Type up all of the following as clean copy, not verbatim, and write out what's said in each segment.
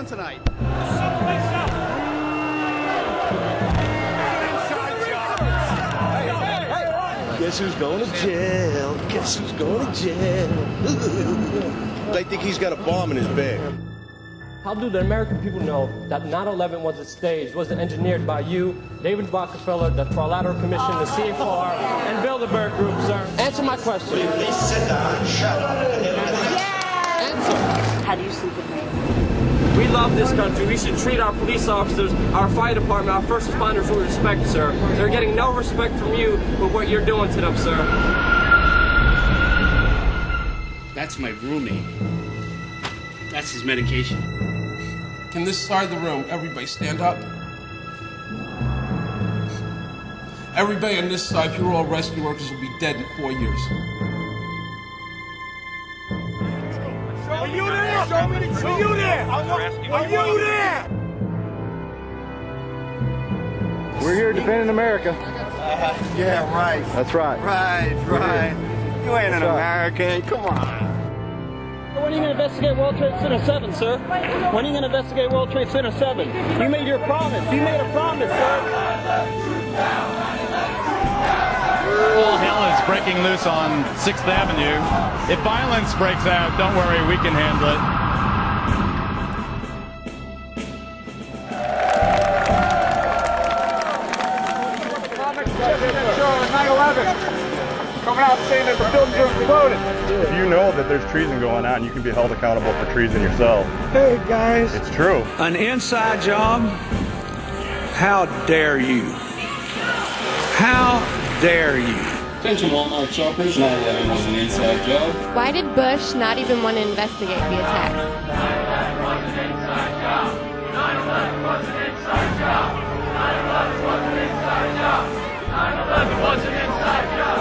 on tonight? Guess who's going to jail? Guess who's going to jail? I think he's got a bomb in his bag. How do the American people know that 9/11 wasn't staged, wasn't engineered by you, David Rockefeller, the Trilateral Commission, the CFR, and Bilderberg Group, sir? Answer my question. Please sit down and shut up. Answer. How do you sleep at night? We love this country. We should treat our police officers, our fire department, our first responders with respect, sir. They're getting no respect from you with what you're doing to them, sir. That's my roommate. That's his medication. Can this side of the room, everybody stand up? Everybody on this side, if you were all rescue workers, would be dead in 4 years. Are you there? Are you there? Are you there? We're here defending America. Yeah, right. That's right. Right. You ain't an American. Come on. When are you going to investigate World Trade Center 7, sir? When are you going to investigate World Trade Center 7? You made your promise. You made a promise, sir. All hell is breaking loose on 6th Avenue. If violence breaks out, don't worry, we can handle it. Coming out saying that the buildings are exploded. If you know that there's treason going on, you can be held accountable for treason yourself. Hey, guys. It's true. An inside job? How dare you? How dare you? Attention Walmart shoppers, 9/11 was an inside job. Why did Bush not even want to investigate the attacks? 9/11 was an inside job. 9/11 was an inside job. 9/11 was an inside job. 9/11 was an inside job.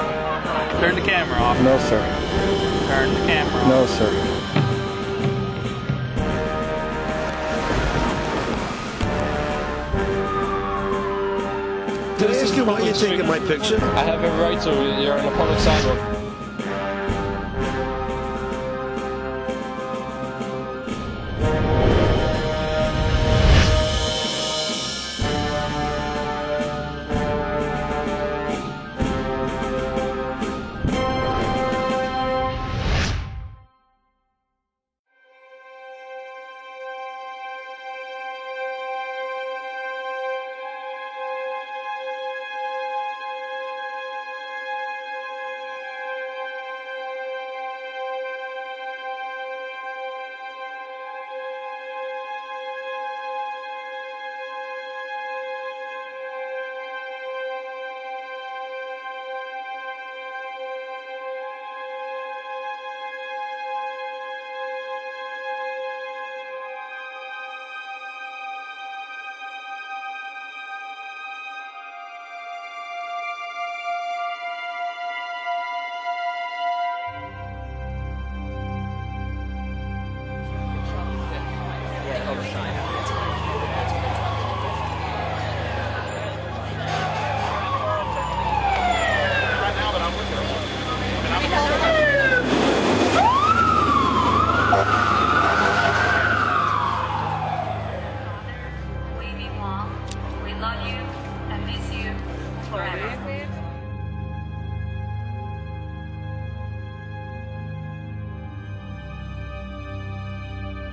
Turn the camera off. No, sir. Turn the camera off. No, sir. Did I ask you why you're taking my picture? I have every right to. You're on the public sidewalk.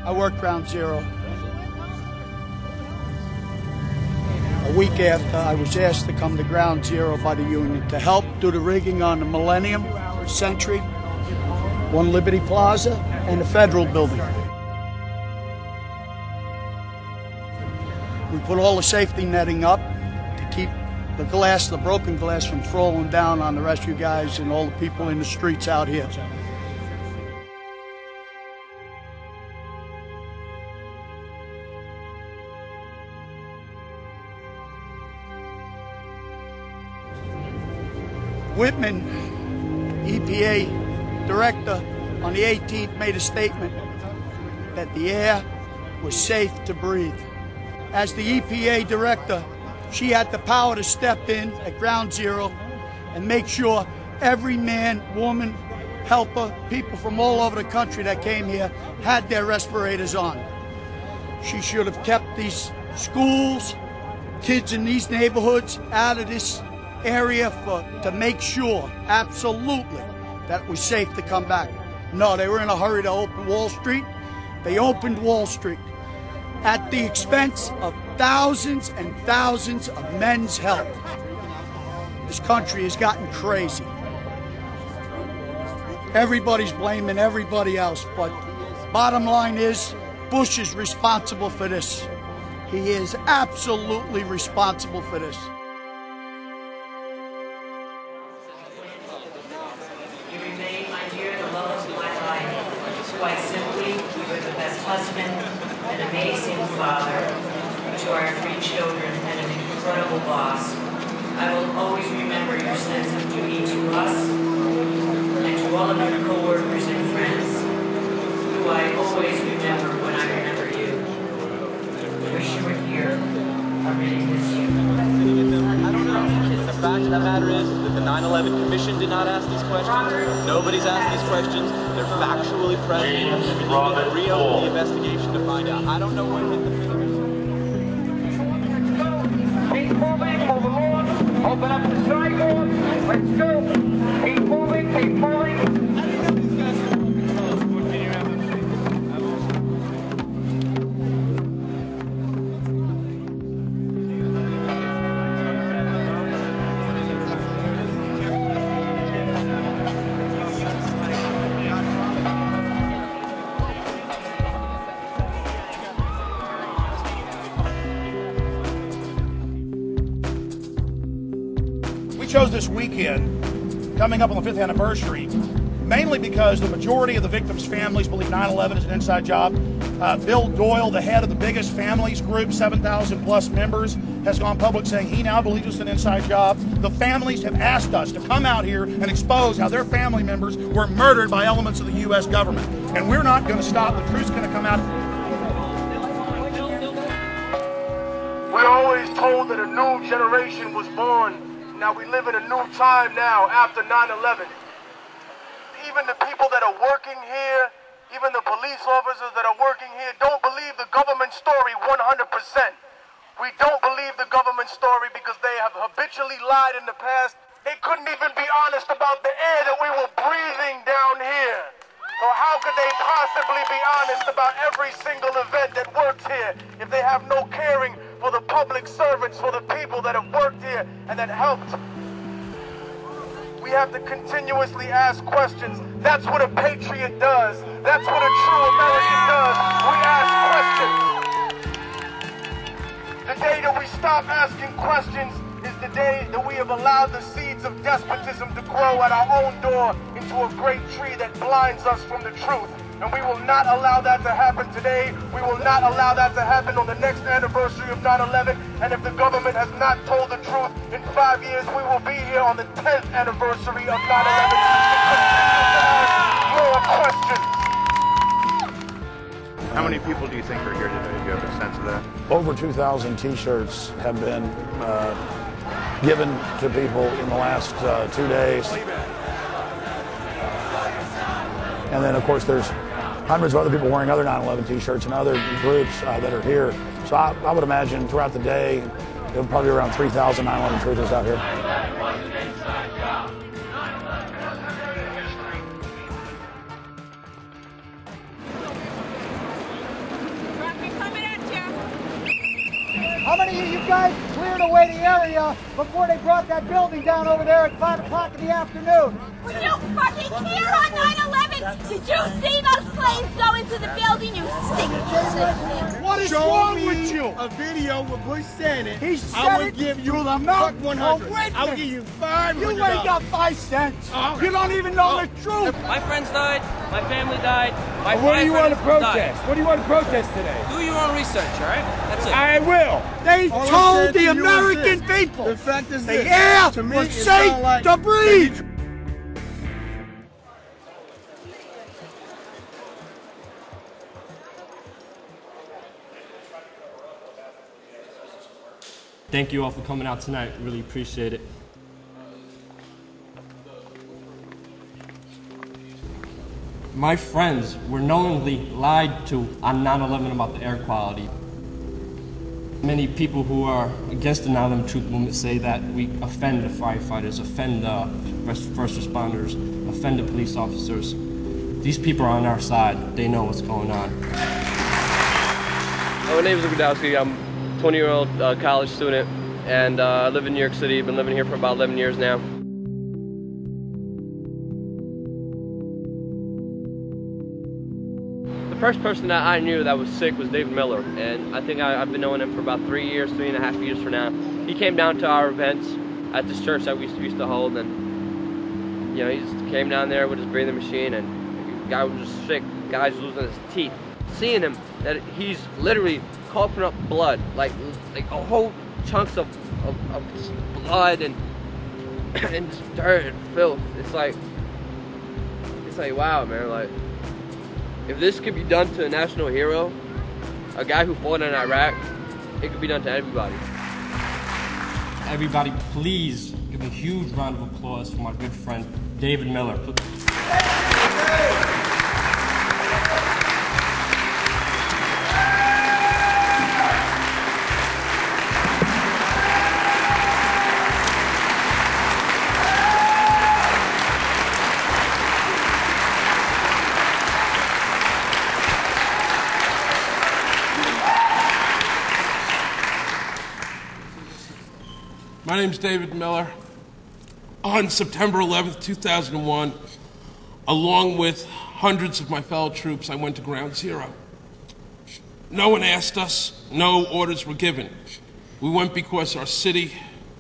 I worked Ground Zero. A week after, I was asked to come to Ground Zero by the union to help do the rigging on the Millennium, Century, One Liberty Plaza, and the Federal Building. We put all the safety netting up to keep the glass, the broken glass, from falling down on the rescue guys and all the people in the streets out here. Whitman, EPA director, on the 18th made a statement that the air was safe to breathe. As the EPA director, she had the power to step in at Ground Zero and make sure every man, woman, helper, people from all over the country that came here had their respirators on. She should have kept these schools, kids in these neighborhoods out of this area to make sure, absolutely, that it was safe to come back. No, they were in a hurry to open Wall Street. They opened Wall Street at the expense of thousands and thousands of men's health. This country has gotten crazy. Everybody's blaming everybody else, but bottom line is, Bush is responsible for this. He is absolutely responsible for this. You remain, my dear, the love of my life. Quite simply, you are the best husband, an amazing father to our 3 children, and an incredible boss. I will always remember your sense of duty to us and to all of your co-workers and friends, who I always remember when I remember you. Wish you were here. I really miss you. I don't know. The fact of the matter is that the 9/11 Commission did not ask these questions. Nobody's asked these questions. They're factually present. And you can reopen the investigation to find out. I don't know what hit the fingers. Keep moving for the Lord. Open up the sidewalk. Let's go. Keep moving, keep moving. Chose this weekend, coming up on the 5th anniversary, mainly because the majority of the victims' families believe 9/11 is an inside job. Bill Doyle, the head of the biggest families group, 7,000 plus members, has gone public saying he now believes it's an inside job. The families have asked us to come out here and expose how their family members were murdered by elements of the U.S. government. And we're not going to stop. The truth's going to come out. We're always told that a new generation was born. Now we live in a new time now after 9/11. Even the people that are working here, even the police officers that are working here, don't believe the government story 100%. We don't believe the government story because they have habitually lied in the past. They couldn't even be honest about the air that we were breathing down here. So how could they possibly be honest about every single event that works here if they have no caring for the public servants, for the people that have worked here and that helped? We have to continuously ask questions. That's what a patriot does. That's what a true American does. We ask questions. The day that we stop asking questions is the day that we have allowed the seeds of despotism to grow at our own door into a great tree that blinds us from the truth. And we will not allow that to happen today. We will not allow that to happen on the next anniversary of 9/11. And if the government has not told the truth, in 5 years we will be here on the 10th anniversary of 9/11 to continue to ask more questions. How many people do you think are here today? Do you have a sense of that? Over 2,000 T-shirts have been given to people in the last 2 days. And then, of course, there's hundreds of other people wearing other 9/11 T-shirts and other groups that are here. So I would imagine throughout the day, there'll probably be around 3,000 9/11 truthers out here. How many of you guys cleared away the area before they brought that building down over there at 5 o'clock in the afternoon? Were you fucking here on 9/11? Did you see those planes go into the building, you stink? What is wrong with you? A video where Bush said it. He said I would it give you to the fuck mountain 100. of I would give you $500. You ain't got 5 cents. You don't even know the truth. My friends died. My family died. My What do you want to friends protest? died. What do you want to protest today? Do your own research, all right? That's it. I will. They All I told said the to you is American this. people The fact is the this. air To me, was it safe sound like to breathe. Thank you all for coming out tonight. Really appreciate it. My friends were knowingly lied to on 9/11 about the air quality. Many people who are against the 9/11 truth movement say that we offend the firefighters, offend the first responders, offend the police officers. These people are on our side. They know what's going on. My name is Lukadowski. I'm a 20-year-old college student, and I live in New York City. I've been living here for about 11 years now. The first person that I knew that was sick was David Miller, and I think I've been knowing him for about 3 years, 3.5 years for now. He came down to our events at this church that we used to hold, and you know, he just came down there with his breathing machine, and the guy was just sick. The guy's losing his teeth. Seeing him, that he's literally coughing up blood, like a whole chunks of blood and just dirt and filth. It's like wow, man. Like, if this could be done to a national hero, a guy who fought in Iraq, it could be done to everybody. Everybody, please give a huge round of applause for my good friend David Miller. My name's David Miller. On September 11th, 2001, along with hundreds of my fellow troops, I went to Ground Zero. No one asked us, no orders were given. We went because our city,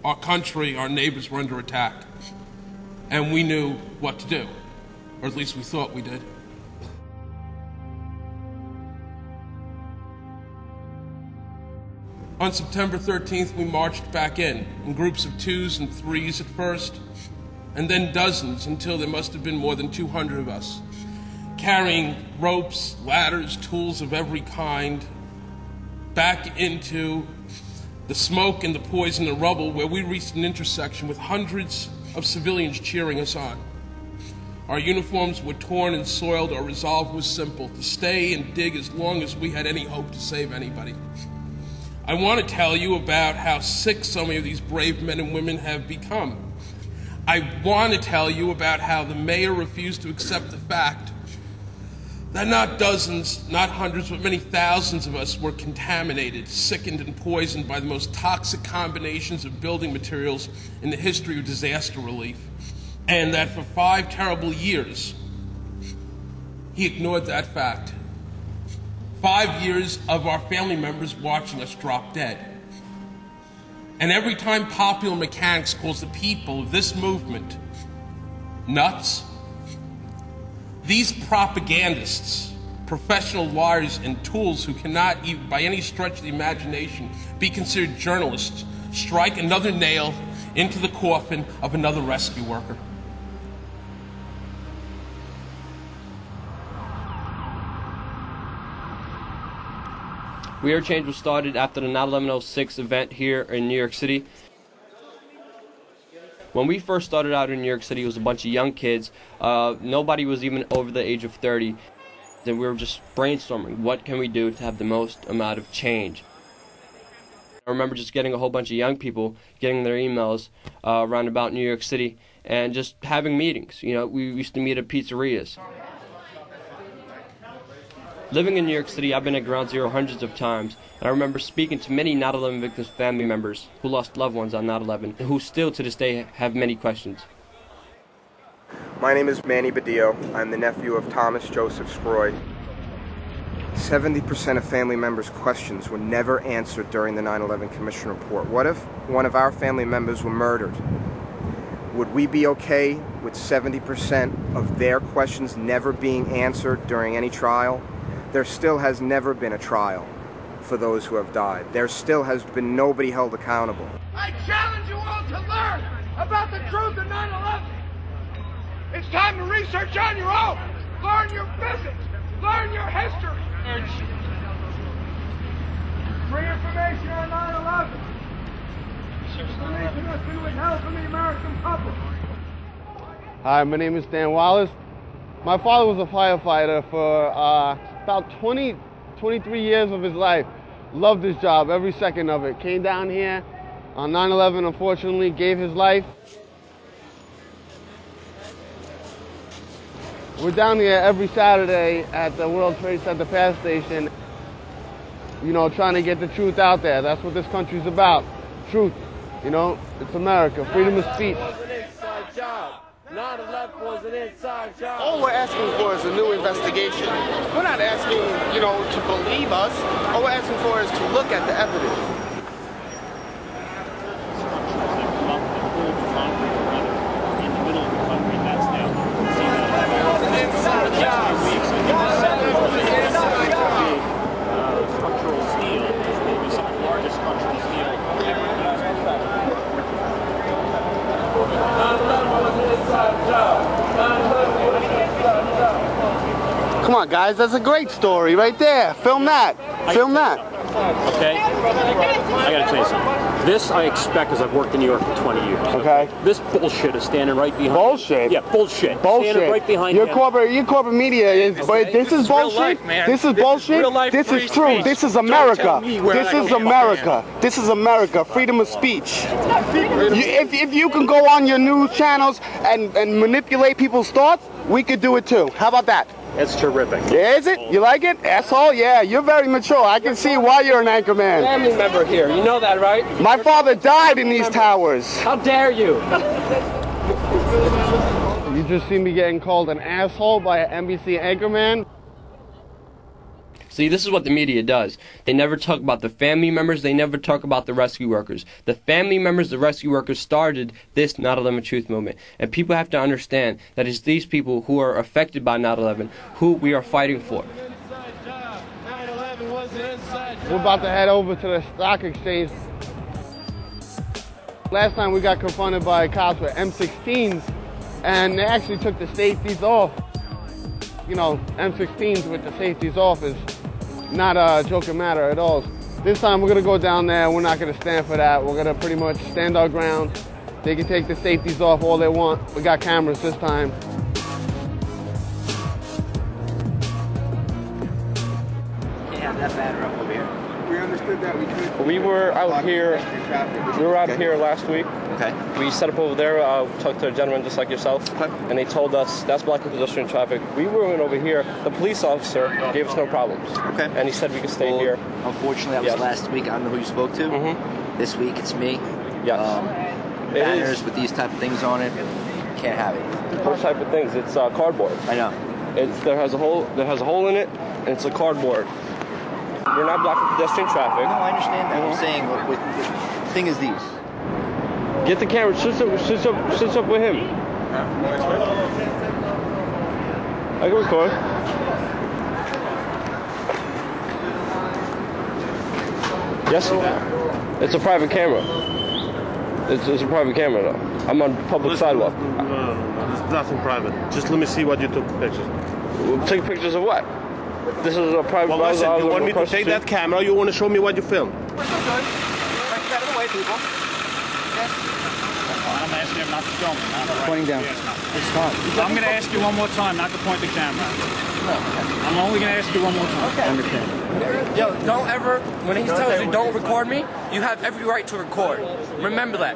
our country, our neighbors were under attack. And we knew what to do, or at least we thought we did. On September 13th, we marched back in groups of 2s and 3s at first, and then dozens until there must have been more than 200 of us, carrying ropes, ladders, tools of every kind, back into the smoke and the poison and rubble, where we reached an intersection with hundreds of civilians cheering us on. Our uniforms were torn and soiled. Our resolve was simple: to stay and dig as long as we had any hope to save anybody. I want to tell you about how sick so many of these brave men and women have become. I want to tell you about how the mayor refused to accept the fact that not dozens, not hundreds, but many thousands of us were contaminated, sickened, and poisoned by the most toxic combinations of building materials in the history of disaster relief. And that for 5 terrible years, he ignored that fact. 5 years of our family members watching us drop dead. And every time popular mechanics calls the people of this movement nuts, these propagandists, professional liars and tools who cannot, even by any stretch of the imagination, be considered journalists, strike another nail into the coffin of another rescue worker. We Are Change was started after the 9/11/06 event here in New York City. When we first started out in New York City, it was a bunch of young kids. Nobody was even over the age of 30. And we were just brainstorming, what can we do to have the most amount of change? I remember just getting a whole bunch of young people, getting their emails around about New York City, and just having meetings. You know, we used to meet at pizzerias. Living in New York City, I've been at Ground Zero hundreds of times, and I remember speaking to many 9/11 victims' family members who lost loved ones on 9/11, and who still to this day have many questions. My name is Manny Badillo. I'm the nephew of Thomas Joseph Scroy. 70% of family members' questions were never answered during the 9/11 Commission report. What if one of our family members were murdered? Would we be okay with 70% of their questions never being answered during any trial? There still has never been a trial for those who have died. There still has been nobody held accountable. I challenge you all to learn about the truth of 9/11. It's time to research on your own. Learn your physics. Learn your history. Free information on 9/11. Information that's been withheld from the American public. Hi, my name is Dan Wallace. My father was a firefighter for about 23 years of his life. Loved his job, every second of it. Came down here on 9/11, unfortunately, gave his life. We're down here every Saturday at the World Trade Center pass station, you know, trying to get the truth out there. That's what this country's about. Truth. You know, it's America. Freedom of speech. 9/11 was an inside job. All we're asking for is a new investigation. We're not asking, you know, to believe us. All we're asking for is to look at the evidence. Structural steel is maybe some of the largest structural steel. Come on, guys, that's a great story right there. Film that. Film that. Okay? I gotta tell you something. This I expect because I've worked in New York for 20 years. Okay. This bullshit is standing right behind. Bullshit? Yeah, bullshit. Bullshit. Standing right behind Your him. corporate media is, but this is bullshit. This is bullshit. This is true. This is America. This is America. This is America. Freedom of speech. If you can go on your news channels and manipulate people's thoughts, we could do it too. How about that? That's terrific. Yeah, is it? You like it? Asshole? Yeah, you're very mature. I can see why you're an anchor man. Family member here, you know that, right? My father died in these towers. How dare you? You just see me getting called an asshole by an NBC anchorman. See, this is what the media does. They never talk about the family members. They never talk about the rescue workers. The family members, the rescue workers started this 9/11 Truth movement. And people have to understand that it's these people who are affected by 9/11 who we are fighting for. We're about to head over to the stock exchange. Last time we got confronted by cops with M16s, and they actually took the safeties off. You know, M16s with the safeties off is not a joking matter at all. This time we're gonna go down there, we're not gonna stand for that. We're gonna pretty much stand our ground. They can take the safeties off all they want. We got cameras this time. Can't have that banner up over here. We understood that we could. We were out here. We were out here last week. Okay. We set up over there. Talked to a gentleman just like yourself, and they told us that's blocking pedestrian traffic. We went over here. The police officer gave us no problems. Okay. And he said we could stay here. Unfortunately, that was last week. I don't know who you spoke to. This week, it's me. Yes. Banners with these type of things on it. Can't have it. What type of things? It's cardboard. I know. There has a hole in it, and it's a cardboard. We're not blocking pedestrian traffic. No, I understand that. I'm saying the thing is these. Get the camera. Sit up with him. I can record. Yes. It's a private camera. It's a private camera though. I'm on public sidewalk. There's nothing private. Just let me see what you took pictures. Take pictures of what? This is a private. Well, listen, you want me to take that camera, or you want to show me what you filmed? We're so good. Right out of the way, people. I'm asking him not to film me. Pointing down. It's fine. I'm going to ask you one more time not to point the camera. I'm only going to ask you one more time. Okay. Understand. Yo, don't ever, when he tells you don't record me, you have every right to record. Remember that.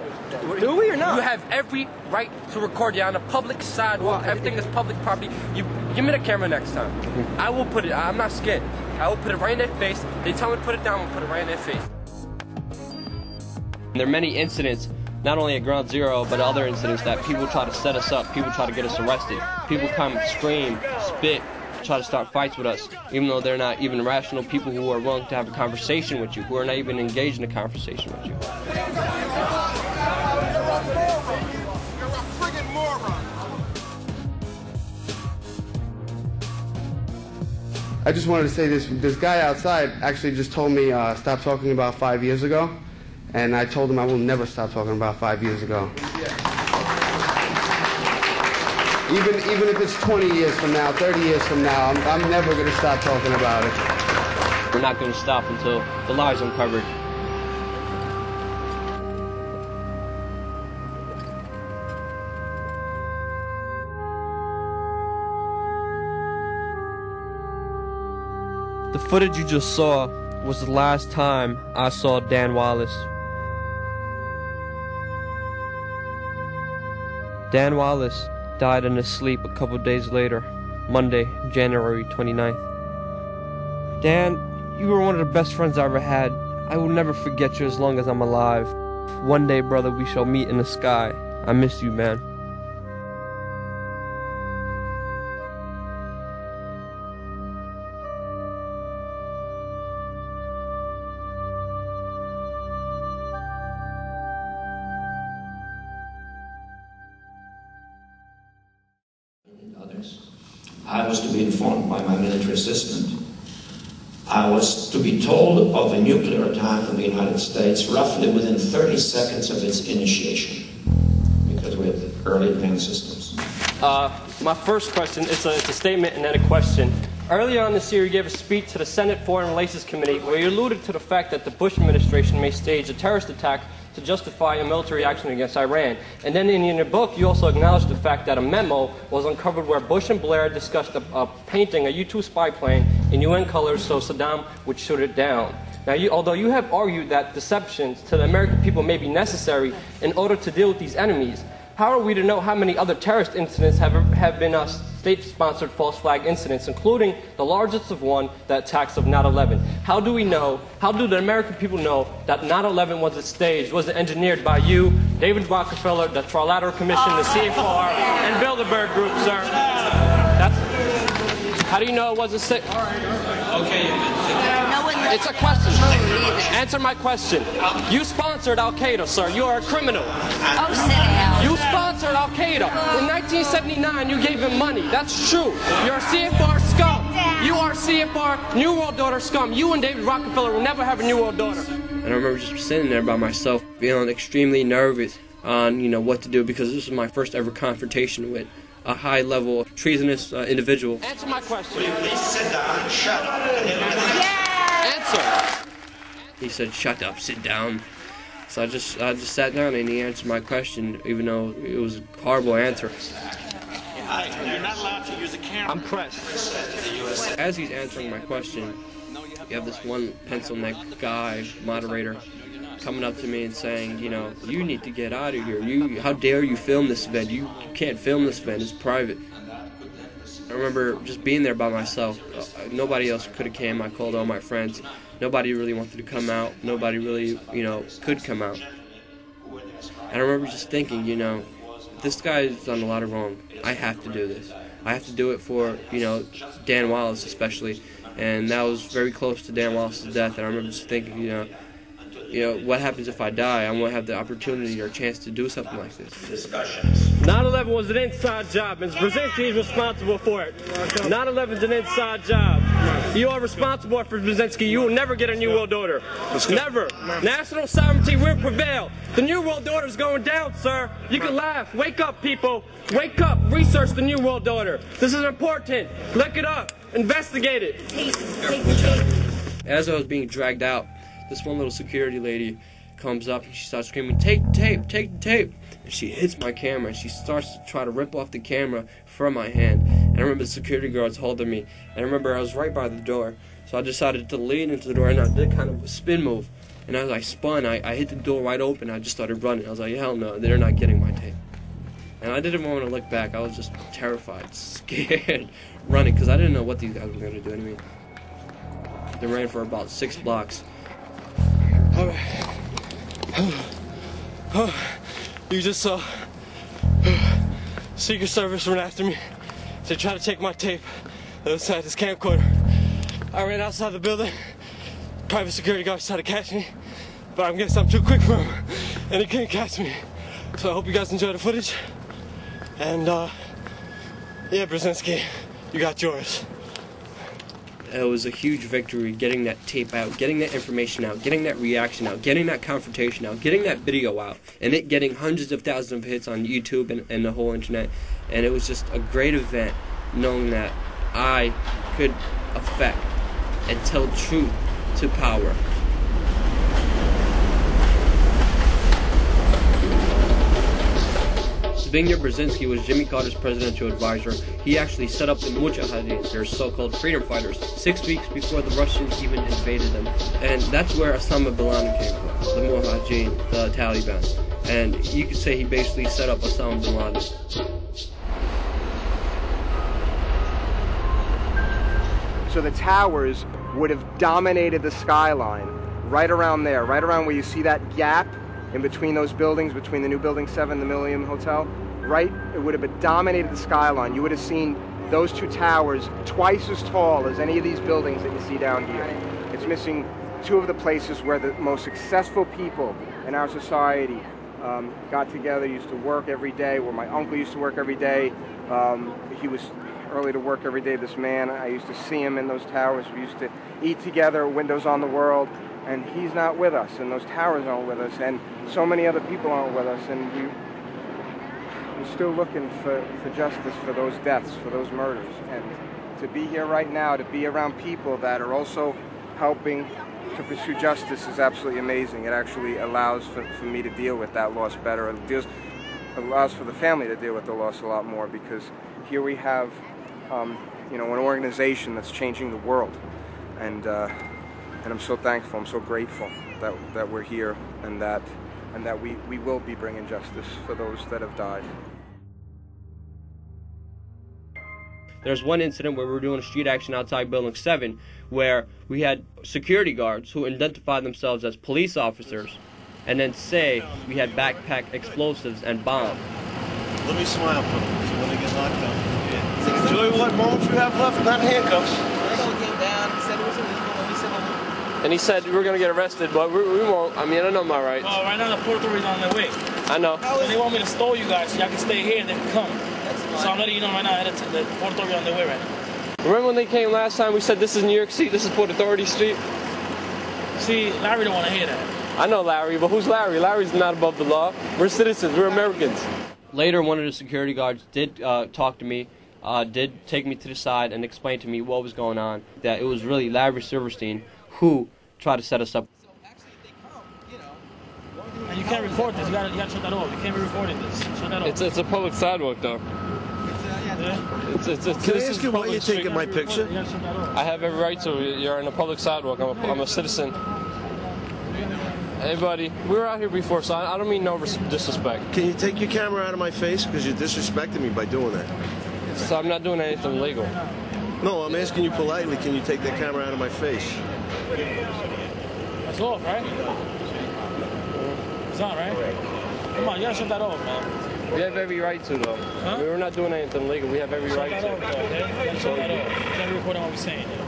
Do we or not? You have every right to record. You're on a public sidewalk. Everything is public property. You give me the camera next time. I will put it. I'm not scared. I will put it right in their face. They tell me to put it down. I'll put it right in their face. There are many incidents, not only at Ground Zero, but other incidents that people try to set us up. People try to get us arrested. People come, scream, spit, try to start fights with us, even though they're not even rational people who are willing to have a conversation with you, who are not even engaged in a conversation with you. I just wanted to say this guy outside actually just told me stop talking about 5 years ago, and I told him I will never stop talking about 5 years ago. Even if it's 20 years from now, 30 years from now, I'm never going to stop talking about it. We're not going to stop until the lie is uncovered. The footage you just saw was the last time I saw Dan Wallace. Dan Wallace died in his sleep a couple days later, Monday, January 29th. Dan, you were one of the best friends I ever had. I will never forget you as long as I'm alive. One day, brother, we shall meet in the sky. I miss you, man. I was to be informed by my military assistant. I was to be told of a nuclear attack on the United States roughly within 30 seconds of its initiation, because we have early advanced systems. My first question, it's a statement and then a question. Earlier on this year, you gave a speech to the Senate Foreign Relations Committee where you alluded to the fact that the Bush administration may stage a terrorist attack to justify a military action against Iran. And then in your book, you also acknowledged the fact that a memo was uncovered where Bush and Blair discussed painting a U-2 spy plane in UN colors so Saddam would shoot it down. Now, although you have argued that deceptions to the American people may be necessary in order to deal with these enemies, how are we to know how many other terrorist incidents have been state-sponsored false flag incidents, including the largest of one, the attacks of 9/11? How do we know, how do the American people know that 9/11 was staged, was engineered by you, David Rockefeller, the Trilateral Commission, the CFR, and Bilderberg Group, sir? How do you know it wasn't sick? Okay. It's a question. Answer my question. You sponsored Al-Qaeda, sir. You are a criminal. Oh, sit down. You sponsored Al-Qaeda. In 1979, you gave him money. That's true. You're a CFR scum. You are CFR New World Order scum. You and David Rockefeller will never have a New World Order. And I remember just sitting there by myself, feeling extremely nervous on, what to do, because this was my first ever confrontation with a high-level treasonous individual. Answer my question. Will you please sit down and shut up? Answer. He said, "Shut up, sit down." So I just sat down and he answered my question, even though it was a horrible answer. You're not allowed to use a camera. I'm pressed. As he's answering my question, you have this one pencil-neck guy, moderator, coming up to me and saying, you need to get out of here. How dare you film this event? You can't film this event. It's private. I remember just being there by myself. Nobody else could have came. I called all my friends. Nobody really wanted to come out. Nobody really, could come out. And I remember just thinking, this guy's done a lot of wrong. I have to do this. I have to do it for, Dan Wallace especially. And that was very close to Dan Wallace's death. And I remember just thinking, what happens if I die? I won't have the opportunity or chance to do something like this. Discussions. 9/11 was an inside job, and Brzezinski is responsible for it. 9/11 is an inside job. You are responsible for Brzezinski. You will never get a New World Order. Never. National sovereignty will prevail. The New World Order is going down, sir. You can laugh. Wake up, people. Wake up. Research the New World Order. This is important. Look it up. Investigate it. As I was being dragged out, this one little security lady comes up and she starts screaming, "Take the tape, take the tape." And she hits my camera and she starts to try to rip off the camera from my hand. And I remember the security guards holding me. And I remember I was right by the door. So I decided to lean into the door and I did kind of a spin move. And as I spun, I hit the door wide open. I just started running. I was like, hell no, they're not getting my tape. And I didn't want to look back. I was just terrified, scared, running, because I didn't know what these guys were going to do to me. They ran for about 6 blocks. All right. You just saw Secret Service run after me. They tried to take my tape outside this camcorder. I ran outside the building. Private security guards tried to catch me, but I guess I'm too quick for him, and he couldn't catch me. So I hope you guys enjoy the footage. And yeah, Brzezinski, you got yours. It was a huge victory getting that tape out, getting that information out, getting that reaction out, getting that confrontation out, getting that video out, and it getting hundreds of thousands of hits on YouTube and the whole internet. And it was just a great event knowing that I could affect and tell truth to power. Zbigniew Brzezinski was Jimmy Carter's presidential advisor. He actually set up the Mujahideen, their so-called freedom fighters, 6 weeks before the Russians even invaded them. And that's where Osama bin Laden came from, the Mujahideen, the Taliban. And you could say he basically set up Osama bin Laden. So the towers would have dominated the skyline right around there, right around where you see that gap in between those buildings, between the new Building 7 and the Millennium Hotel, right? It would have dominated the skyline. You would have seen those two towers twice as tall as any of these buildings that you see down here. It's missing two of the places where the most successful people in our society got together, used to work every day, where my uncle used to work every day. He was early to work every day, this man. I used to see him in those towers. We used to eat together, windows on the world, and he's not with us, and those towers aren't with us, and so many other people aren't with us, and we're still looking for justice for those deaths, for those murders. And to be here right now, to be around people that are also helping to pursue justice is absolutely amazing. It actually allows for me to deal with that loss better. It allows for the family to deal with the loss a lot more, because here we have you know, an organization that's changing the world, and I'm so thankful, I'm so grateful that we're here, and that we will be bringing justice for those that have died. There's one incident where we were doing a street action outside Building 7 where we had security guards who identified themselves as police officers and then say we had backpack explosives and bombs. Let me smile for them, so when they get knocked down. Yeah. Enjoy what moments you have left, not handcuffs. Came down, he said it was illegal, and we said, And he said we're going to get arrested, but we won't. I mean, I know my rights. Well, right now the Port Authority's on their way. I know. And they want me to stall you guys so y'all can stay here and they can come. So I'm letting you know right now that the Port Authority on their way right now. Remember when they came last time, we said this is New York City, this is Port Authority Street? See, Larry don't want to hear that. I know Larry, but who's Larry? Larry's not above the law. We're citizens, we're Americans. Later, one of the security guards did talk to me, did take me to the side and explain to me what was going on, that it was really Larry Silverstein who tried to set us up. And you can't record this, you gotta shut that off. You can't be recording this. Shut that off. It's a public sidewalk, though. Can I ask you why you're taking my picture? I have every right to. You're in a public sidewalk. I'm a citizen. Hey, buddy, we were out here before, so I don't mean no disrespect. Can you take your camera out of my face? Because you're disrespecting me by doing that. So I'm not doing anything illegal. No, I'm asking you politely, can you take that camera out of my face? That's off, right? It's on, right? Come on, you gotta shut that off, man. We have every right to, though. Huh? We're not doing anything illegal. We have every right to. Shut that off, okay? You gotta shut that off. You can't be recording what we're saying, you know?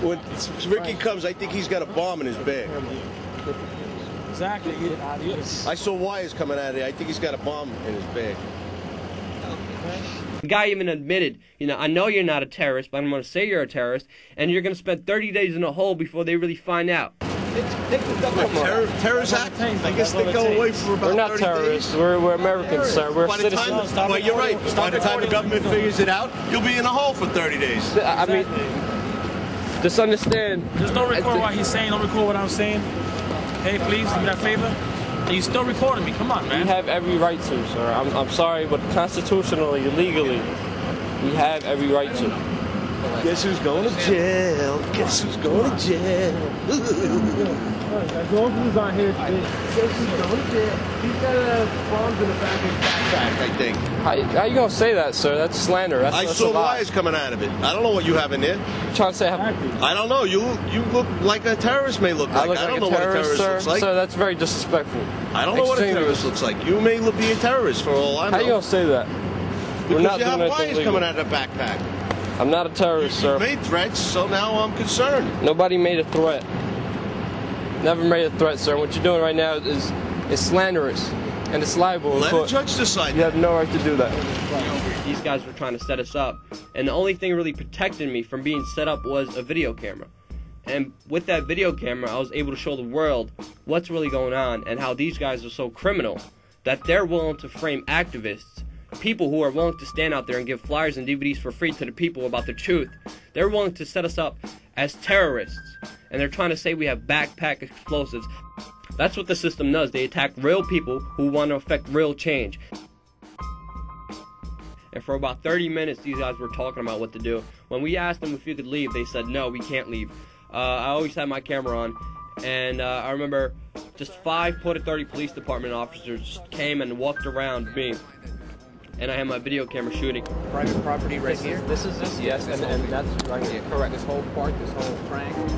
When Ricky comes, I think he's got a bomb in his bag. Exactly. I saw wires coming out of there. I think he's got a bomb in his bag. The guy even admitted, you know, I know you're not a terrorist, but I'm going to say you're a terrorist, and you're going to spend 30 days in a hole before they really find out. Terrorist act? I guess they go away for about 30 days. We're not terrorists. We're Americans, sir. We're citizens. Well, you're right. By the time the government figures it out, you'll be in a hole for 30 days. I mean, just understand. Just don't record what he's saying. Don't record what I'm saying. Hey, please, do me that favor. You still recording me. Come on, man. We have every right to, sir. I'm sorry, but constitutionally, legally, we have every right to. Guess who's going to jail? Guess who's going to jail? As long as he's on here, guess who's going to jail? He's got bombs in the back of his backpack, I think. How you gonna say that, sir? That's slander. I saw wires coming out of it. I don't know what you have in there. You're trying to say I don't know. You look like a terrorist may look like. I don't know what a terrorist looks like. Sir, that's very disrespectful. I don't know what a terrorist looks like. You may be a terrorist for all I know. How you gonna say that? Because you have wires coming out of the backpack. I'm not a terrorist, sir. You made threats, so now I'm concerned. Nobody made a threat. Never made a threat, sir. What you're doing right now is slanderous, and it's libel. Let a judge decide. You have no right to do that. These guys were trying to set us up, and the only thing really protecting me from being set up was a video camera. And with that video camera, I was able to show the world what's really going on and how these guys are so criminal that they're willing to frame activists, people who are willing to stand out there and give flyers and DVDs for free to the people about the truth. They're willing to set us up as terrorists, and they're trying to say we have backpack explosives. That's what the system does. They attack real people who want to affect real change. And for about 30 minutes, these guys were talking about what to do. When we asked them if we could leave, they said, no, we can't leave. I always had my camera on, and I remember just 5 Port Authority Police Department officers just came and walked around me. And I had my video camera shooting. Private property right here? This is yes, and that's right here. Correct. This whole part, this whole triangle.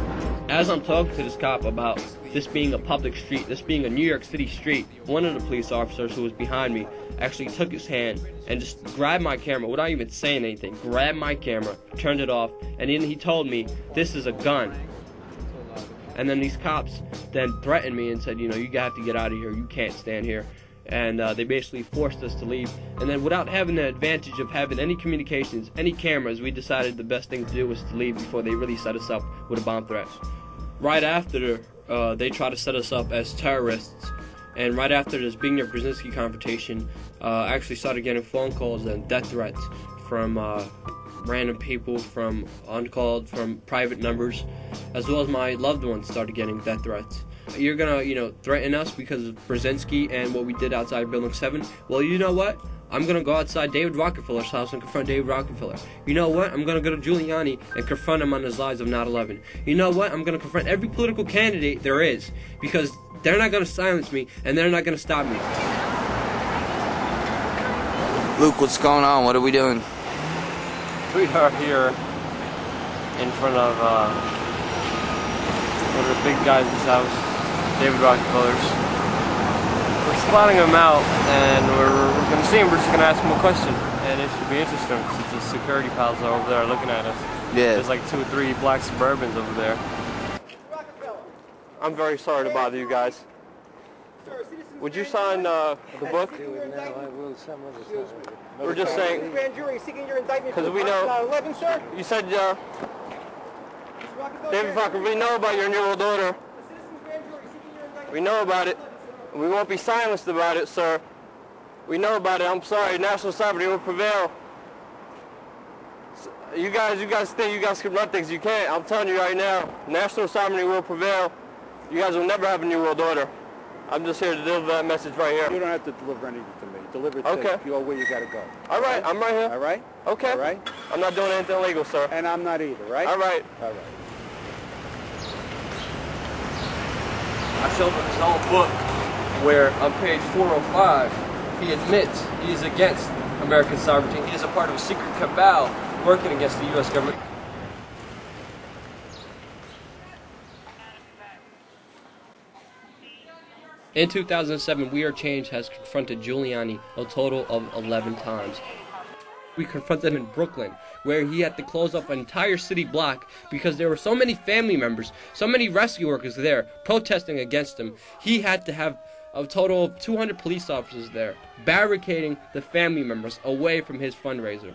As I'm talking to this cop about this being a public street, this being a New York City street, one of the police officers who was behind me actually took his hand and just grabbed my camera without even saying anything. Grabbed my camera, turned it off, and then he told me, this is a gun. And then these cops then threatened me and said, you know, you have to get out of here, you can't stand here. And they basically forced us to leave. And then without having the advantage of having any communications, any cameras, we decided the best thing to do was to leave before they really set us up with a bomb threat. Right after, they tried to set us up as terrorists. And right after this Bigner-Brzezinski confrontation, I actually started getting phone calls and death threats from random people, from uncalled, from private numbers, as well as my loved ones started getting death threats. You're gonna, you know, threaten us because of Brzezinski and what we did outside Building 7? Well, you know what? I'm gonna go outside David Rockefeller's house and confront David Rockefeller. You know what? I'm gonna go to Giuliani and confront him on his lies of 9/11. You know what? I'm gonna confront every political candidate there is, because they're not gonna silence me and they're not gonna stop me. Luke, what's going on? What are we doing? We are here in front of one of the big guys' house, David Rockefeller's. We're spotting him out, and we're going to see him. We're just going to ask him a question, and it should be interesting since the security pals are over there looking at us. Yeah. There's like 2 or 3 black Suburbans over there. I'm very sorry to bother you guys. Would you sign the book? We're just saying, because we know, you said, David Fokker, we know about your new daughter. We know about it. We won't be silenced about it, sir. We know about it. I'm sorry. National sovereignty will prevail. You guys think you guys can run things. You can't. I'm telling you right now. National sovereignty will prevail. You guys will never have a new world order. I'm just here to deliver that message right here. You don't have to deliver anything to me. Deliver it okay. to you where you got to go. All right, I'm right here. All right? Okay. All right? I'm not doing anything illegal, sir. And I'm not either, right? All right. All right. I showed him his whole book where on page 405 he admits he is against American sovereignty. He is a part of a secret cabal working against the U.S. government. In 2007, We Are Change has confronted Giuliani a total of 11 times. We confronted him in Brooklyn, where he had to close off an entire city block because there were so many family members, so many rescue workers there protesting against him. He had to have a total of 200 police officers there, barricading the family members away from his fundraiser.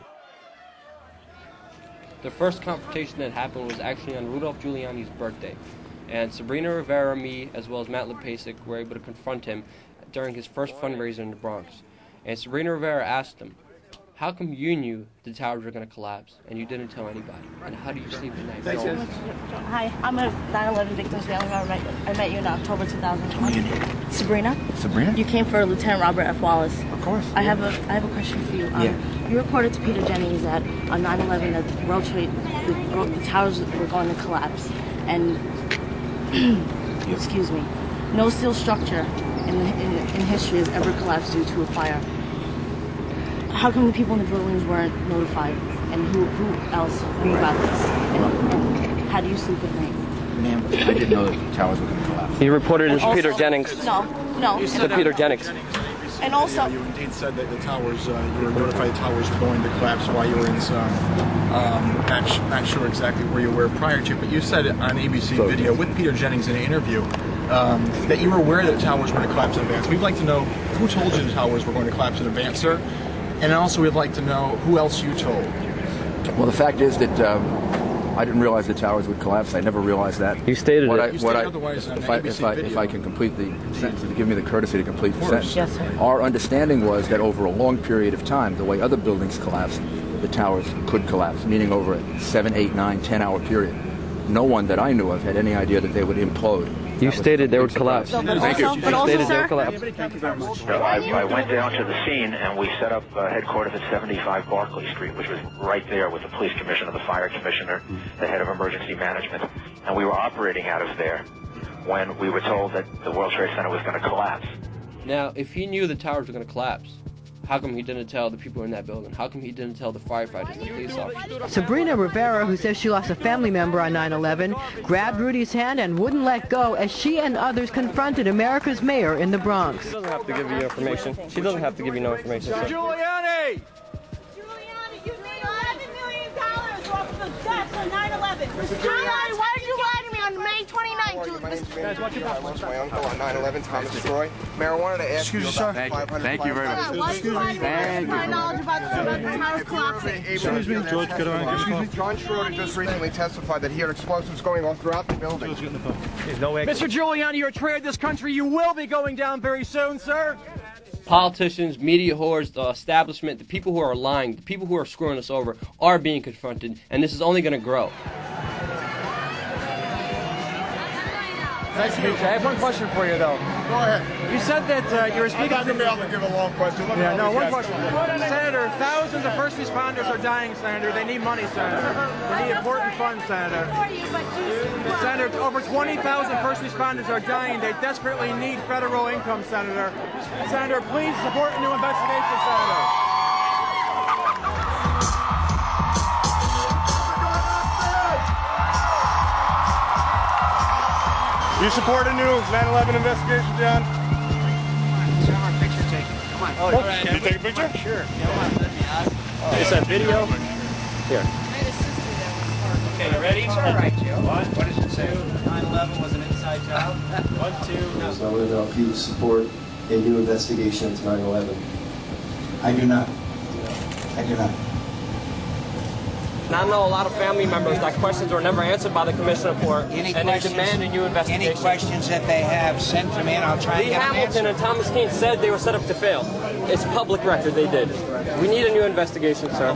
The first confrontation that happened was actually on Rudolph Giuliani's birthday. And Sabrina Rivera, me, as well as Matt Lepasic were able to confront him during his first fundraiser in the Bronx. And Sabrina Rivera asked him, how come you knew the towers were going to collapse and you didn't tell anybody? And how do you sleep at night? Hi, I'm a 9/11 victim's family member. I met you in October 2020. Sabrina? Sabrina? You came for Lieutenant Robert F. Wallace. Of course. I have a question for you. You reported to Peter Jennings that on 9/11 that the World Trade, the towers were going to collapse. And, excuse me, no steel structure in history has ever collapsed due to a fire. How come the people in the buildings weren't notified? And who else knew about this? And how do you sleep at night? Ma'am, I didn't know that the towers were going to collapse. He reported it to Peter Jennings. No. To Peter Jennings. And also, you indeed said that the towers, you were notified the towers were going to collapse while you were in some, not sure exactly where you were prior to, but you said on ABC video with Peter Jennings in an interview that you were aware that the towers were going to collapse in advance. We'd like to know who told you the towers were going to collapse in advance, sir, and also we'd like to know who else you told. Well, the fact is that I didn't realize the towers would collapse. I never realized that. You stated If I can complete the sentence, to give me the courtesy to complete the sentence. Yes, sir. Our understanding was that over a long period of time, the way other buildings collapse, the towers could collapse, meaning over a 7, 8, 9, 10-hour period. No one that I knew of had any idea that they would implode You stated they would collapse. Thank you. But also, Stated they sir, would collapse. I went down to the scene and we set up headquarters at 75 Barclay Street, which was right there with the police commissioner, the fire commissioner, the head of emergency management, and we were operating out of there when we were told that the World Trade Center was going to collapse. Now, if he knew the towers were going to collapse, how come he didn't tell the people in that building? How come he didn't tell the firefighters, the police officers? Sabrina Rivera, who says she lost a family member on 9/11, grabbed Rudy's hand and wouldn't let go as she and others confronted America's mayor in the Bronx. She doesn't have to give you information. She doesn't have to give you no information, sir. Giuliani! Giuliani, you made $11 million off of the deaths on 9/11. Hi, why did you lie to me on May 29th? Guys, watch your back. My uncle on 9/11, Thomas Troy. Mayor, I wanted to ask you about the 500. Thank you very much. Why did you lie to me? Thank you. My knowledge about the towers collapsing. Excuse me, George, could I? Excuse me, John Schroeder just recently testified that he heard explosives going off throughout the building. Mr. Giuliani, you're a traitor to this country. You will be going down very soon, sir. Politicians, media whores, the establishment, the people who are lying, the people who are screwing us over are being confronted, and this is only going to grow. Nice to meet you. I have one question for you, though. Go ahead. You said that you were speaking. I'm not going to be able to give a long question. Yeah, no, one question. Senator, thousands of first responders are dying, Senator. They need money, Senator. They need important funds, Senator. Senator, over 20,000 first responders are dying. They desperately need federal income, Senator. Senator, please support a new investigation, Senator. You support a new 9/11 investigation, John? Sir, I want a picture taken. Come on. Oh, can you take a picture? Sure. Yeah, Is that video? Here. Okay, you ready? All right, Joe. What does it say? 9/11 was an inside job. 1, 2, So I want to know if you support a new investigation into 9/11. I do not. I do not. And I know a lot of family members that questions were never answered by the commission report, and they demand a new investigation. Any questions that they have, send them in. I'll try and Lee get them Hamilton and Thomas Keane said they were set up to fail. It's public record they did. We need a new investigation, sir.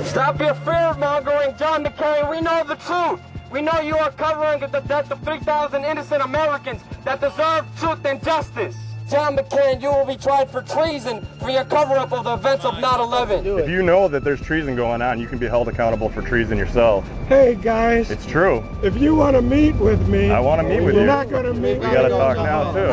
Stop your fear-mongering, John McCain. We know the truth. We know you are covering the death of 3,000 innocent Americans that deserve truth and justice. John McCain, you will be tried for treason for your cover-up of the events of 9/11. If you know that there's treason going on, you can be held accountable for treason yourself. Hey guys, It's true. if you want to meet with me, I want to meet with you're you. not going to meet. We got to talk now, too.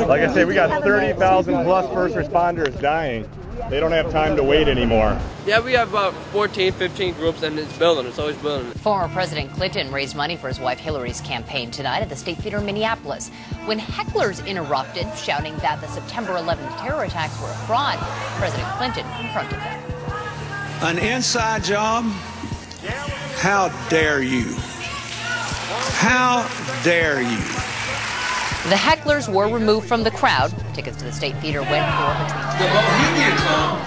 Like I say, we got 30,000 plus first responders dying. They don't have time to wait anymore. Yeah, we have about 14, 15 groups, and it's building. It's always building. Former President Clinton raised money for his wife Hillary's campaign tonight at the State Theater in Minneapolis when hecklers interrupted, shouting that the September 11th terror attacks were a fraud. President Clinton confronted them. An inside job? How dare you? How dare you? The hecklers were removed from the crowd. Tickets to the State Theater went for between The Bohemian Club?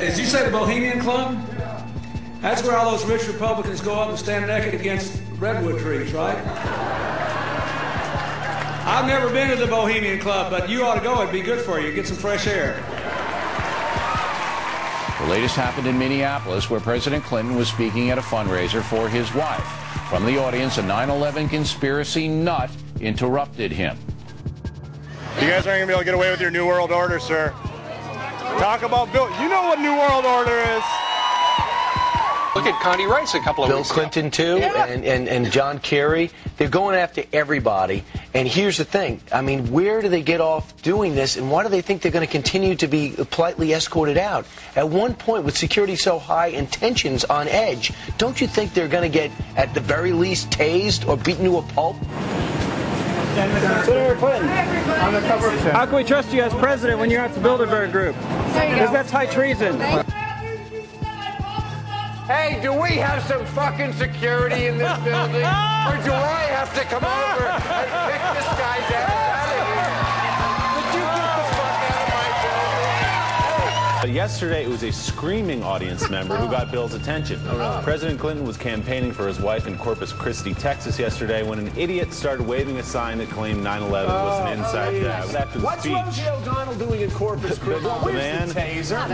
As you say, the Bohemian Club? That's where all those rich Republicans go up and stand naked against redwood trees, right? I've never been to the Bohemian Club, but you ought to go. It'd be good for you. Get some fresh air. The latest happened in Minneapolis, where President Clinton was speaking at a fundraiser for his wife. From the audience, a 9/11 conspiracy nut interrupted him. You guys aren't going to be able to get away with your New World Order, sir. Talk about Bill. You know what New World Order is. Look at Connie Rice a couple of Bill weeks Clinton, too, Yeah. and John Kerry. They're going after everybody. And here's the thing. I mean, where do they get off doing this, and why do they think they're going to continue to be politely escorted out? At one point, with security so high and tensions on edge, don't you think they're going to get, at the very least, tased or beaten to a pulp? Senator Clinton, how can we trust you as president when you're at the Bilderberg Group? Because that's high treason. Hey, do we have some fucking security in this building? Or do I have to come over and pick this guy's ass out of here? Would you get the fuck out of my building? yesterday, it was a screaming audience member who got Bill's attention. President Clinton was campaigning for his wife in Corpus Christi, Texas yesterday when an idiot started waving a sign that claimed 9/11 was an inside job. After the What's speech, Rosie O'Donnell doing in Corpus Christi? the man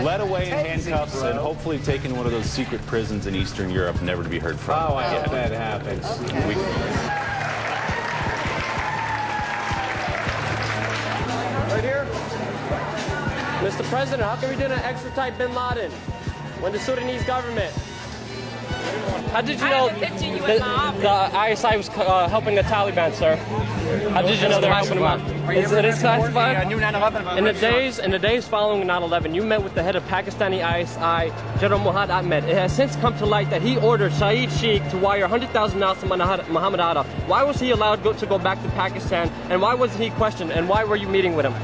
led away in handcuffs and hopefully taken one of those secret prisons in Eastern Europe, never to be heard from. Oh, I hope that happens. Right here. Mr. President, how come we didn't extradite bin Laden when the Sudanese government? How did you know the ISI was helping the Taliban, sir? How did you know they're helping them out? It is classified. In the days following 9/11, you met with the head of Pakistani ISI, General Muhammad Ahmed. It has since come to light that he ordered Saeed Sheikh to wire $100,000 to Muhammad Atta. Why was he allowed to go back to Pakistan, and why wasn't he questioned, and why were you meeting with him?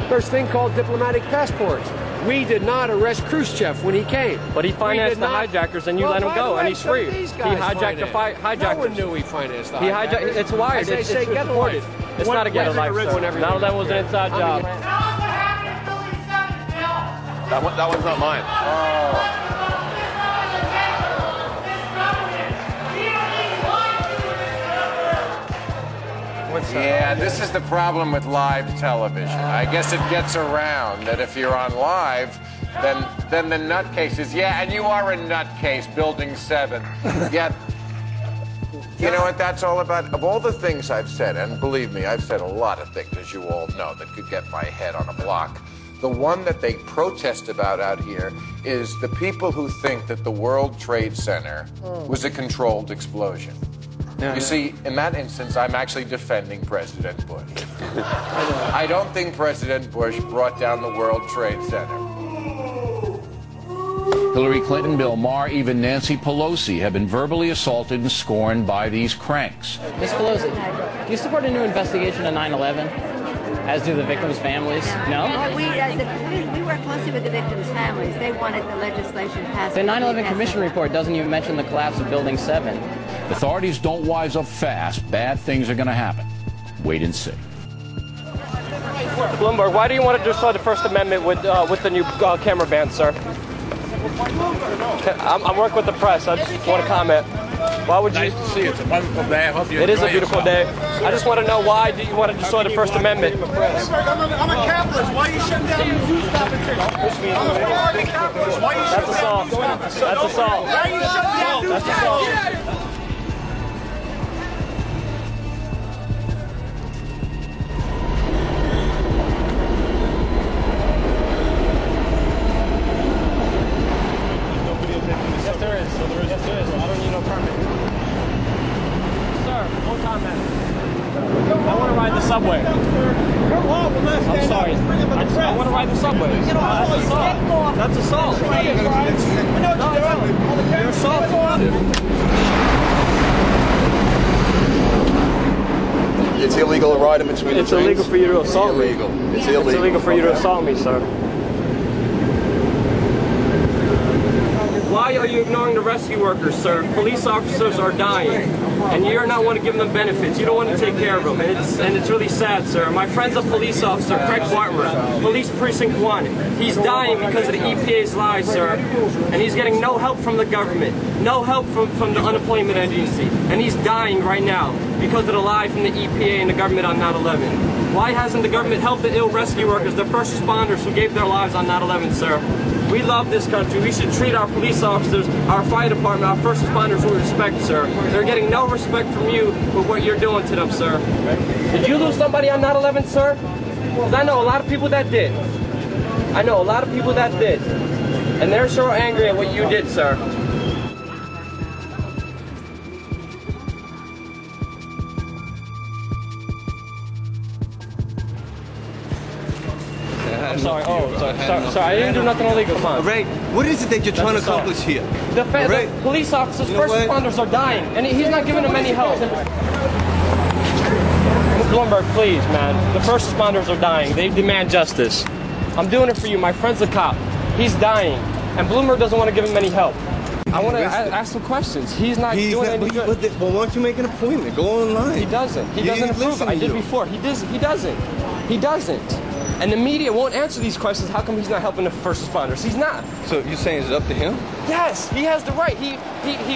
There's a thing called diplomatic passports. We did not arrest Khrushchev when he came. But he financed the hijackers, and you let him go, and he's free. He hijacked the hijackers. No one knew he financed the hijackers. It's wired. It's reported. It's not a get a life, sir. 9/11 was an inside job. That one's not mine. Yeah, this is the problem with live television. I guess it gets around that if you're on live, then the nutcases. Yeah, and you are a nutcase, Building 7. Yeah. You know what that's all about? Of all the things I've said, and believe me, I've said a lot of things, as you all know, that could get my head on a block. The one that they protest about out here is the people who think that the World Trade Center was a controlled explosion. You see, in that instance, I'm actually defending President Bush. I don't think President Bush brought down the World Trade Center. Hillary Clinton, Bill Maher, even Nancy Pelosi have been verbally assaulted and scorned by these cranks. Ms. Pelosi, do you support a new investigation of 9/11, as do the victims' families? No? Well, we work closely with the victims' families. They wanted the legislation passed. The 9/11 Commission report doesn't even mention the collapse of Building 7. Authorities don't wise up fast. Bad things are going to happen. Wait and see. Bloomberg, why do you want to destroy the First Amendment with the new camera ban, sir? I'm working with the press. I just want to comment. Why would you? Nice to see you. It's a wonderful day. I hope you It is a enjoy beautiful yourself. day. I just want to know why do you want to destroy the First Amendment? I'm a capitalist. Why are you shutting down the zoo stopping thing? I'm a Florida capitalist. Why are you shutting down? That's assault. Why are you shutting down news That's assault. Yes, there is. I don't need no permit. Sir, one comment. I want to ride the subway. I'm sorry. I want to ride the subway. That's assault. That's assault. You're assaulting. It's illegal to ride in between the trains. It's illegal for you to assault me. It's illegal. It's illegal for you to assault me, sir. Why are you ignoring the rescue workers, sir? Police officers are dying, and you're not want to give them benefits. You don't want to take care of them, and it's really sad, sir. My friend's a police officer, Craig Bartmer, Police Precinct 1. He's dying because of the EPA's lies, sir, and he's getting no help from the government, no help from the unemployment agency, and he's dying right now because of the lie from the EPA and the government on 9/11. Why hasn't the government helped the ill rescue workers, the first responders who gave their lives on 9/11, sir? We love this country. We should treat our police officers, our fire department, our first responders with respect, sir. They're getting no respect from you for what you're doing to them, sir. Did you lose somebody on 9/11, sir? Because I know a lot of people that did. I know a lot of people that did. And they're so angry at what you did, sir. I'm sorry. Sorry. I didn't do nothing illegal. Fine. Ray, what is it that you're trying to accomplish here? The police officers, first responders are dying, and he's not giving them any help. Bloomberg, please, man. The first responders are dying. They demand justice. I'm doing it for you. My friend's a cop. He's dying, and Bloomberg doesn't want to give him any help. I want to ask some questions. He's not doing any good. Well, why don't you make an appointment? Go online. He doesn't. He doesn't approve it. I did before. He doesn't. And the media won't answer these questions. How come he's not helping the first responders? He's not. So you're saying it's up to him? Yes, he has the right. He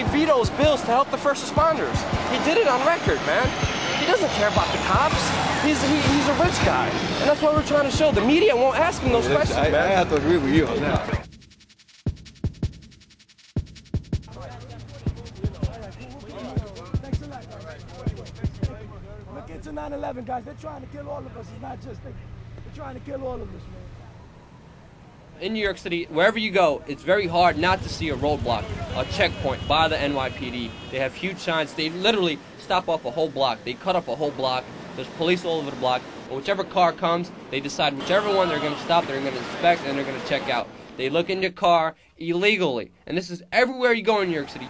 vetoes bills to help the first responders. He did it on record, man. He doesn't care about the cops. He's a rich guy. And that's what we're trying to show. The media won't ask him those questions, man. I have to agree with you on that. Look into 9/11, guys. They're trying to kill all of us. It's not just they're trying to kill all of us, man. In New York City, wherever you go, it's very hard not to see a roadblock, a checkpoint by the NYPD. They have huge signs. They literally stop off a whole block. They cut off a whole block. There's police all over the block. But whichever car comes, they decide whichever one they're going to stop, they're going to inspect, and they're going to check out. They look in your car illegally. And this is everywhere you go in New York City.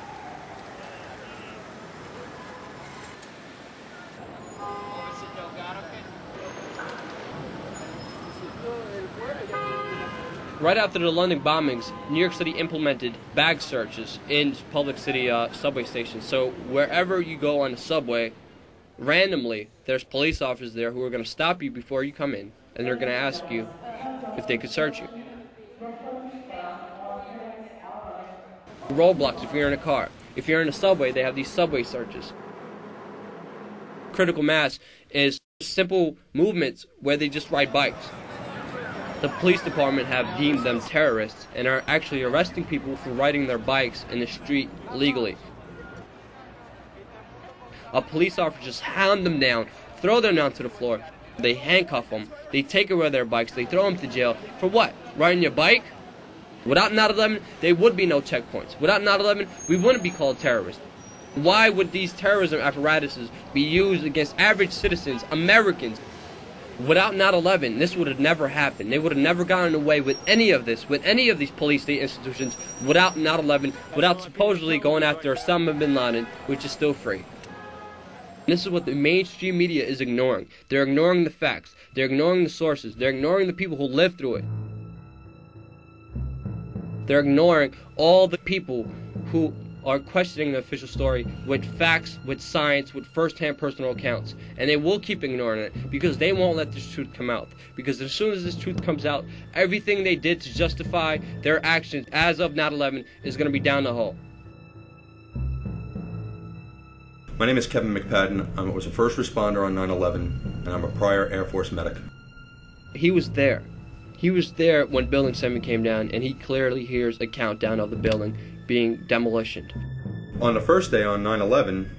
Right after the London bombings, New York City implemented bag searches in public city subway stations. So wherever you go on the subway, randomly, there's police officers there who are going to stop you before you come in, and they're going to ask you if they could search you. Roadblocks if you're in a car. If you're in a subway, they have these subway searches. Critical mass is simple movements where they just ride bikes. The police department have deemed them terrorists and are actually arresting people for riding their bikes in the street legally. A police officer just hound them down, throw them down to the floor. They handcuff them, they take away their bikes, they throw them to jail. For what? Riding your bike? Without 9/11, there would be no checkpoints. Without 9/11, we wouldn't be called terrorists. Why would these terrorism apparatuses be used against average citizens, Americans? Without 9/11, this would have never happened. They would have never gotten away with any of this, with any of these police state institutions, without 9/11, without supposedly going after Osama bin Laden, which is still free. This is what the mainstream media is ignoring. They're ignoring the facts. They're ignoring the sources. They're ignoring the people who lived through it. They're ignoring all the people who are questioning the official story with facts, with science, with first-hand personal accounts. And they will keep ignoring it because they won't let this truth come out. Because as soon as this truth comes out, everything they did to justify their actions as of 9/11 is going to be down the hole. My name is Kevin McPadden. I was a first responder on 9/11, and I'm a prior Air Force medic. He was there. He was there when Building 7 came down, and he clearly hears a countdown of the building being demolished. On the first day on 9/11,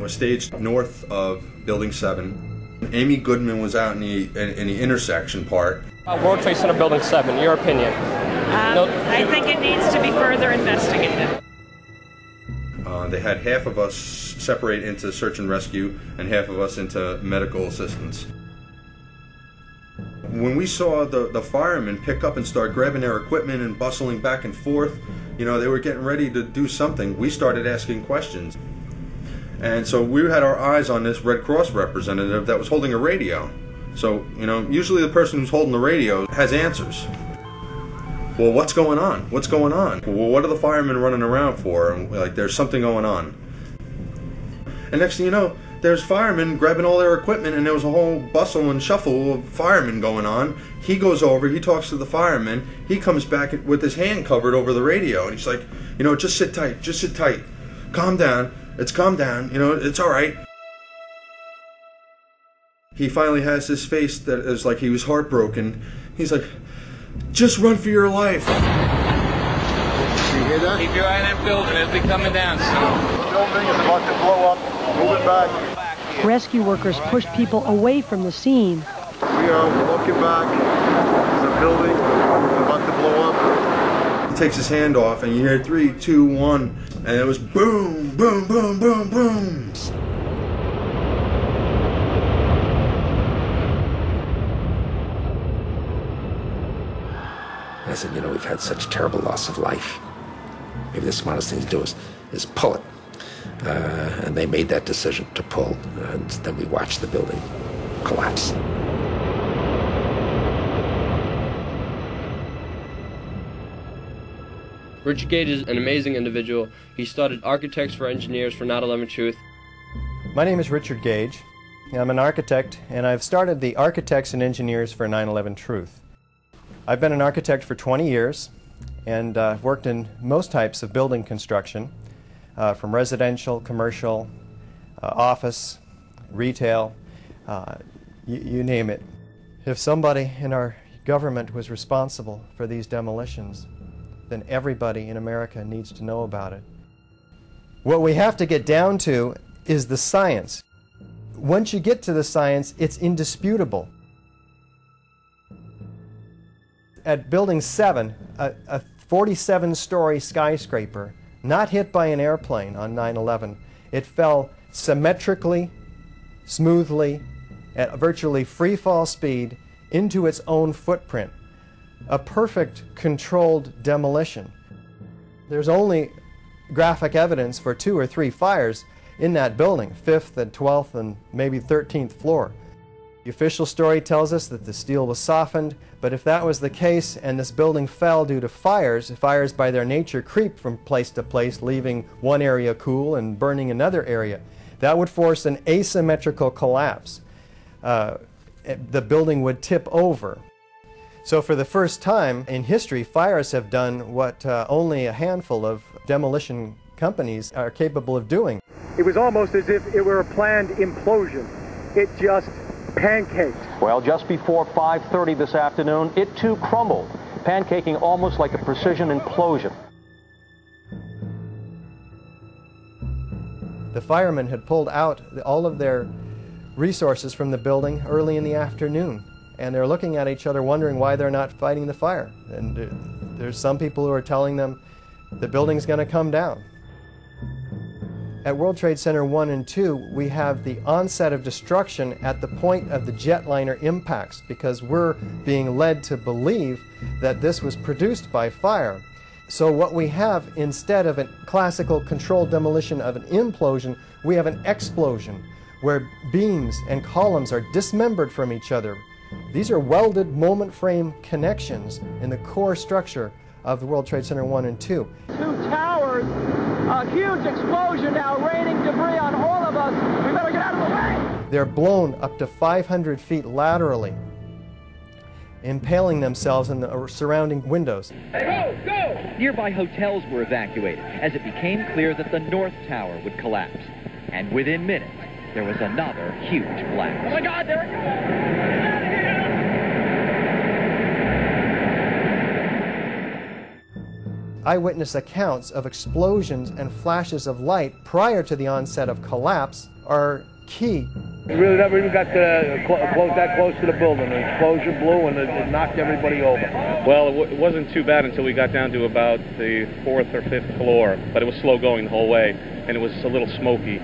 was staged north of Building 7. Amy Goodman was out in the intersection part. World Trade Center Building 7, your opinion? I think it needs to be further investigated. They had half of us separate into search and rescue and half of us into medical assistance. When we saw the firemen pick up and start grabbing their equipment and bustling back and forth, you know, they were getting ready to do something, we started asking questions. And so we had our eyes on this Red Cross representative that was holding a radio. So, you know, usually the person who's holding the radio has answers. Well, what's going on? What's going on? Well, what are the firemen running around for? And like, there's something going on. And next thing you know, there's firemen grabbing all their equipment, and there was a whole bustle and shuffle of firemen going on. He goes over, he talks to the fireman, he comes back with his hand covered over the radio, and he's like, you know, just sit tight, calm down, calm down, you know, it's all right. He finally has this face that is like he was heartbroken. He's like, just run for your life. You hear that? Keep your eye on that building, it'll be coming down soon. The building is about to blow up, move it back. Rescue workers pushed people away from the scene. We are walking back. There's a building about to blow up. He takes his hand off, and you hear 3, 2, 1, and it was boom, boom, boom, boom, boom. I said, you know, we've had such terrible loss of life. Maybe the smartest thing to do is pull it. And they made that decision to pull, and then we watched the building collapse. Richard Gage is an amazing individual. He started Architects for Engineers for 9/11 Truth. My name is Richard Gage. I'm an architect, and I've started the Architects and Engineers for 9/11 Truth. I've been an architect for 20 years, and worked in most types of building construction, from residential, commercial, office, retail, you name it. If somebody in our government was responsible for these demolitions, then everybody in America needs to know about it. What we have to get down to is the science. Once you get to the science, it's indisputable. At Building 7, a 47-story skyscraper, not hit by an airplane on 9/11, it fell symmetrically, smoothly, at virtually free-fall speed into its own footprint. A perfect controlled demolition. There's only graphic evidence for 2 or 3 fires in that building, 5th and 12th and maybe 13th floor. The official story tells us that the steel was softened, but if that was the case and this building fell due to fires by their nature creep from place to place, leaving one area cool and burning another area, that would force an asymmetrical collapse. The building would tip over. So for the first time in history, fires have done what only a handful of demolition companies are capable of doing. It was almost as if it were a planned implosion. It just pancaked. Well, just before 5:30 this afternoon, it too crumbled, pancaking almost like a precision implosion. The firemen had pulled out all of their resources from the building early in the afternoon, and they're looking at each other wondering why they're not fighting the fire. And there's some people who are telling them the building's going to come down. At World Trade Center 1 and 2, we have the onset of destruction at the point of the jetliner impacts, because we're being led to believe that this was produced by fire. So what we have, instead of a classical controlled demolition of an implosion, we have an explosion, where beams and columns are dismembered from each other. These are welded moment frame connections in the core structure of the World Trade Center 1 and 2. 2 towers, a huge explosion now raining debris on all of us. We better get out of the way! They're blown up to 500 feet laterally, impaling themselves in the surrounding windows. Go! Go! Nearby hotels were evacuated as it became clear that the North Tower would collapse. And within minutes, there was another huge blast. Oh my God, there it goes! Eyewitness accounts of explosions and flashes of light prior to the onset of collapse are key. We really never even got that close to the building. An explosion blew and it knocked everybody over. Well, it wasn't too bad until we got down to about the 4th or 5th floor, but it was slow going the whole way, and it was a little smoky,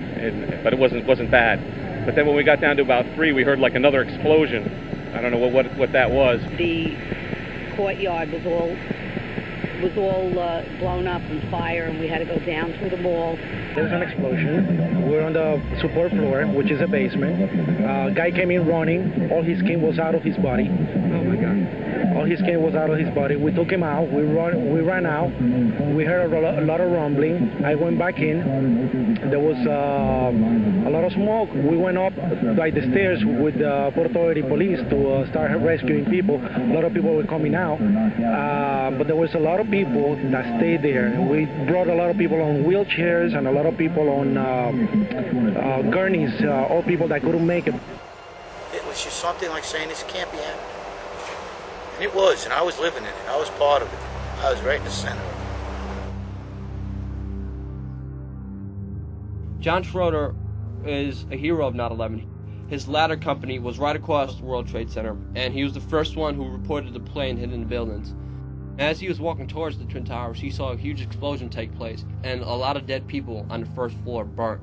but it wasn't bad. But then when we got down to about 3, we heard like another explosion. I don't know what that was. The courtyard was all blown up in fire, and we had to go down through the mall. There was an explosion. We're on the support floor, which is a basement. Guy came in running. All his skin was out of his body. Oh my God. All his skin was out of his body. We took him out. We ran out. We heard a lot of rumbling. I went back in. There was a lot of smoke. We went up by the stairs with the Port Authority police to start rescuing people. A lot of people were coming out. But there was a lot of people that stayed there. We brought a lot of people on wheelchairs and a lot of people on gurneys, all people that couldn't make it. It was just something like saying this can't be happening. And it was, and I was living in it. I was part of it. I was right in the center of it. John Schroeder is a hero of 9/11. His ladder company was right across the World Trade Center, and he was the first one who reported the plane hitting the buildings. As he was walking towards the Twin Towers, he saw a huge explosion take place, and a lot of dead people on the first floor burnt.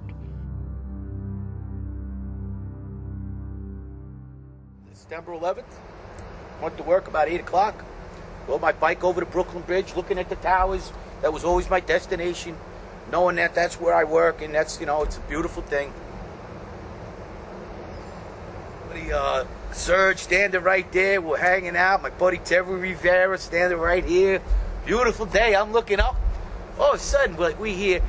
September 11th, went to work about 8 o'clock, rode my bike over the Brooklyn Bridge, looking at the towers. That was always my destination, knowing that that's where I work, and that's, it's a beautiful thing. Serge standing right there, we're hanging out. My buddy Terry Rivera standing right here. Beautiful day, I'm looking up. All of a sudden, we hear,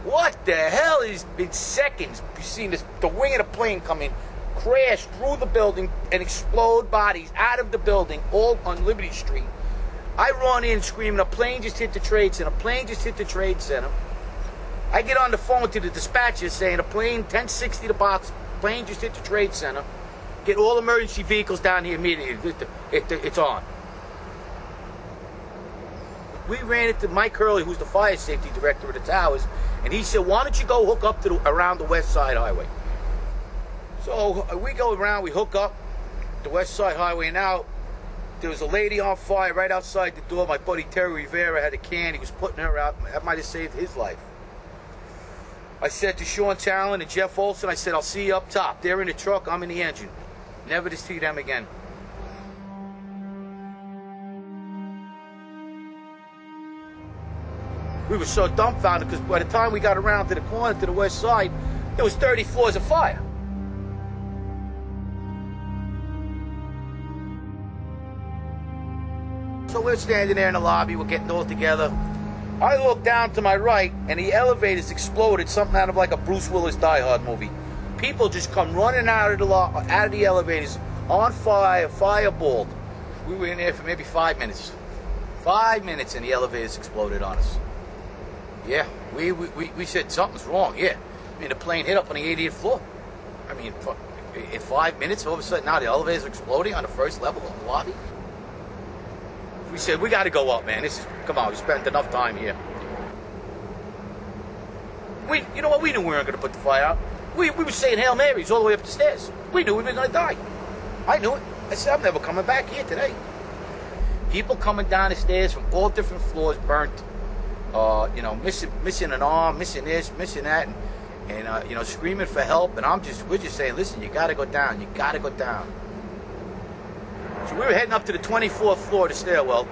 whoa, what the hell is in seconds? You've seen this, the wing of the plane come in, crash through the building, and explode bodies out of the building, all on Liberty Street. I run in screaming, a plane just hit the Trade Center. A plane just hit the Trade Center. I get on the phone to the dispatcher saying, a plane, 1060 the box, plane just hit the Trade Center. Get all emergency vehicles down here immediately. It's on. We ran into Mike Hurley, who's the fire safety director of the towers, and he said, why don't you go hook up to around the West Side Highway? So we go around, we hook up the West Side Highway. Now, there was a lady on fire right outside the door. My buddy Terry Rivera had a can. He was putting her out. That might have saved his life. I said to Sean Talon and Jeff Olson, I said, I'll see you up top. They're in the truck, I'm in the engine. Never to see them again. We were so dumbfounded because by the time we got around to the corner to the west side, there was 30 floors of fire. So we're standing there in the lobby, we're getting all together. I look down to my right, and the elevators exploded, something out of like a Bruce Willis Die Hard movie. People just come running out of the elevators, on fire, fireballed. We were in there for maybe 5 minutes. 5 minutes, and the elevators exploded on us. Yeah, we said something's wrong, yeah. I mean, the plane hit up on the 80th floor. I mean, in 5 minutes, all of a sudden now the elevators are exploding on the first level of the lobby. We said, we got to go up, man. Come on, we spent enough time here. You know what? We knew we weren't going to put the fire out. We were saying Hail Marys all the way up the stairs. We knew we were going to die. I knew it. I said, I'm never coming back here today. People coming down the stairs from all different floors, burnt. You know, missing an arm, missing this, missing that, and you know, screaming for help. And we're just saying, listen, you got to go down. You got to go down. So we were heading up to the 24th floor of the stairwell,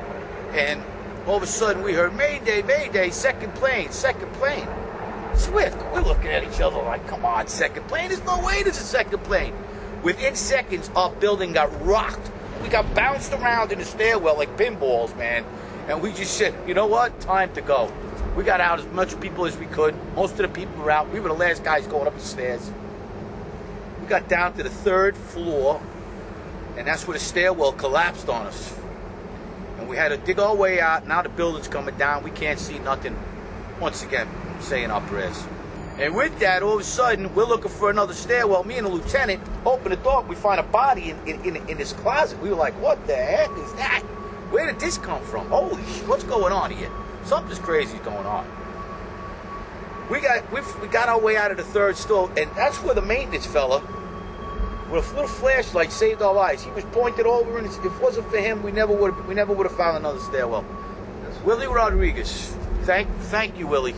and all of a sudden we heard, Mayday, Mayday, second plane, second plane. Swift, we're looking at each other like, come on, second plane? There's no way there's a second plane. Within seconds, our building got rocked. We got bounced around in the stairwell like pinballs, man. And we just said, you know what? Time to go. We got out as much people as we could. Most of the people were out. We were the last guys going up the stairs. We got down to the 3rd floor, and that's where the stairwell collapsed on us. And we had to dig our way out. Now the building's coming down. We can't see nothing. Once again, saying our prayers. And with that, all of a sudden, we're looking for another stairwell. Me and the lieutenant open the door. We find a body in this closet. We were like, what the heck is that? Where did this come from? Holy shit, what's going on here? Something's crazy going on. We got our way out of the 3rd store, and that's where the maintenance fella with a little flashlight saved our lives. He was pointed over, and if it wasn't for him, we never would have found another stairwell. Willie Rodriguez. Thank you, Willie.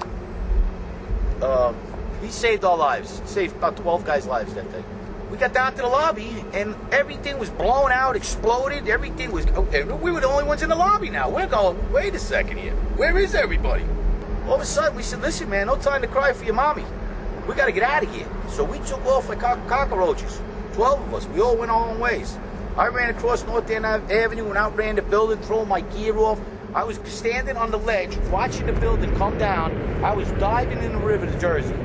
He saved our lives. Saved about 12 guys' lives that day. We got down to the lobby, and everything was blown out, exploded. Everything was... We were the only ones in the lobby now. We're going, wait a second here. Where is everybody? All of a sudden, we said, listen, man, no time to cry for your mommy. We got to get out of here. So we took off like cockroaches. 12 of us. We all went our own ways. I ran across North End Avenue and outran the building, throwing my gear off. I was standing on the ledge, watching the building come down. I was diving in the river to Jersey.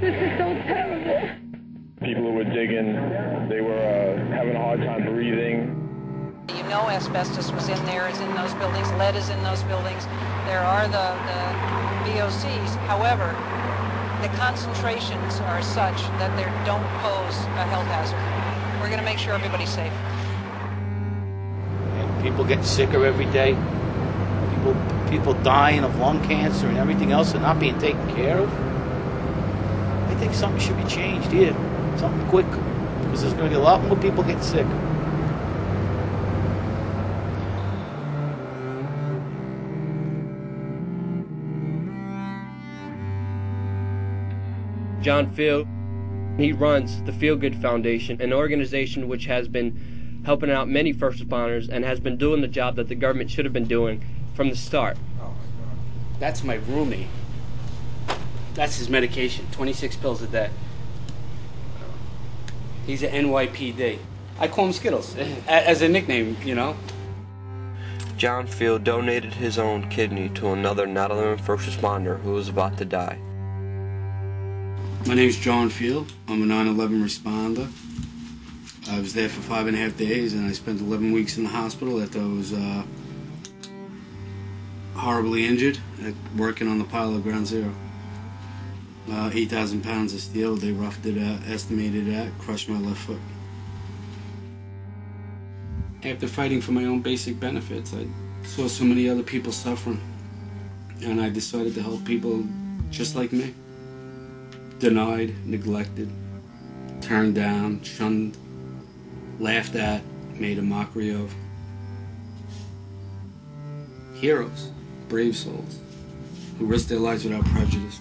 This is so terrible. People who were digging, they were having a hard time breathing. You know asbestos was in there, is in those buildings, lead is in those buildings. There are the VOCs. However, the concentrations are such that they don't pose a health hazard. We're going to make sure everybody's safe. And people get sicker every day. People dying of lung cancer and everything else and not being taken care of. I think something should be changed here. Something quick. Because there's going to be a lot more people getting sick. John Field, he runs the Feel Good Foundation, an organization which has been helping out many first responders and has been doing the job that the government should have been doing from the start. Oh my God. That's my roomie. That's his medication, 26 pills a day. He's an NYPD. I call him Skittles, as a nickname, you know. John Field donated his own kidney to another 9/11 first responder who was about to die. My name's John Field. I'm a 9/11 responder. I was there for 5.5 days, and I spent 11 weeks in the hospital after I was horribly injured working on the pile of Ground Zero. 8,000 pounds of steel, they roughed it out, estimated at, crushed my left foot. After fighting for my own basic benefits, I saw so many other people suffering, and I decided to help people just like me. Denied, neglected, turned down, shunned, laughed at, made a mockery of. Heroes, brave souls, who risked their lives without prejudice,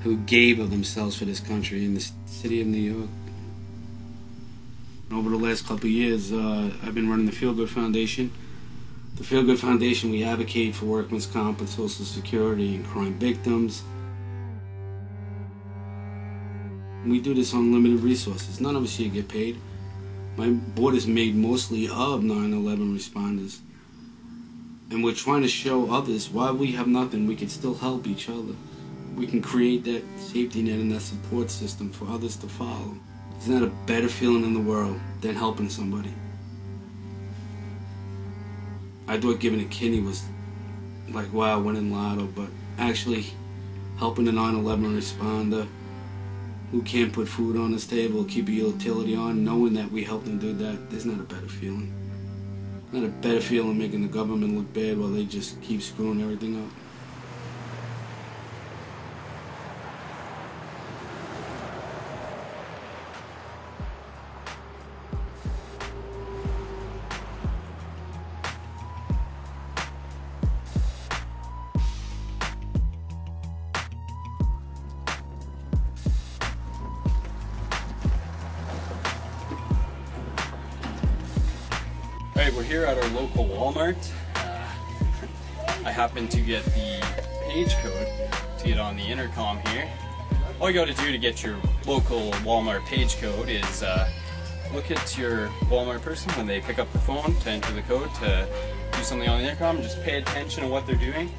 who gave of themselves for this country in the city of New York. Over the last couple of years, I've been running the Feel Good Foundation. The Feel Good Foundation, we advocate for workman's comp and Social Security and crime victims. We do this on limited resources. None of us here get paid. My board is made mostly of 9/11 responders. And we're trying to show others while we have nothing, we can still help each other. We can create that safety net and that support system for others to follow. There's not a better feeling in the world than helping somebody. I thought giving a kidney was like, wow, winning lotto, but actually helping a 9/11 responder who can't put food on his table, keep a utility on, knowing that we helped them do that, there's not a better feeling. Not a better feeling making the government look bad while they just keep screwing everything up. Alright, we're here at our local Walmart. I happen to get the page code to get on the intercom here. All you gotta do to get your local Walmart page code is look at your Walmart person when they pick up the phone to enter the code to do something on the intercom. Just pay attention to what they're doing.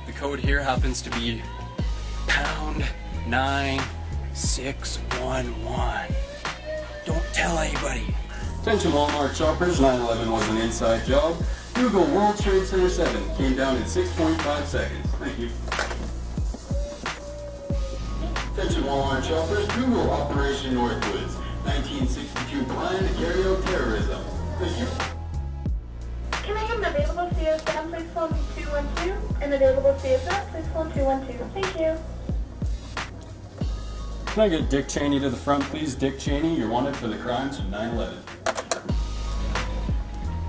The code here happens to be pound 9611. Don't tell anybody. Attention Walmart shoppers, 9/11 was an inside job. Google World Trade Center 7 came down in 6.5 seconds. Thank you. Attention Walmart shoppers, Google Operation Northwoods, 1962 plan to carry out terrorism. Thank you. Can I have an available CSM, please phone 212, and available CSF, please phone 212. Thank you. Can I get Dick Cheney to the front, please? Dick Cheney, you're wanted for the crimes of 9/11.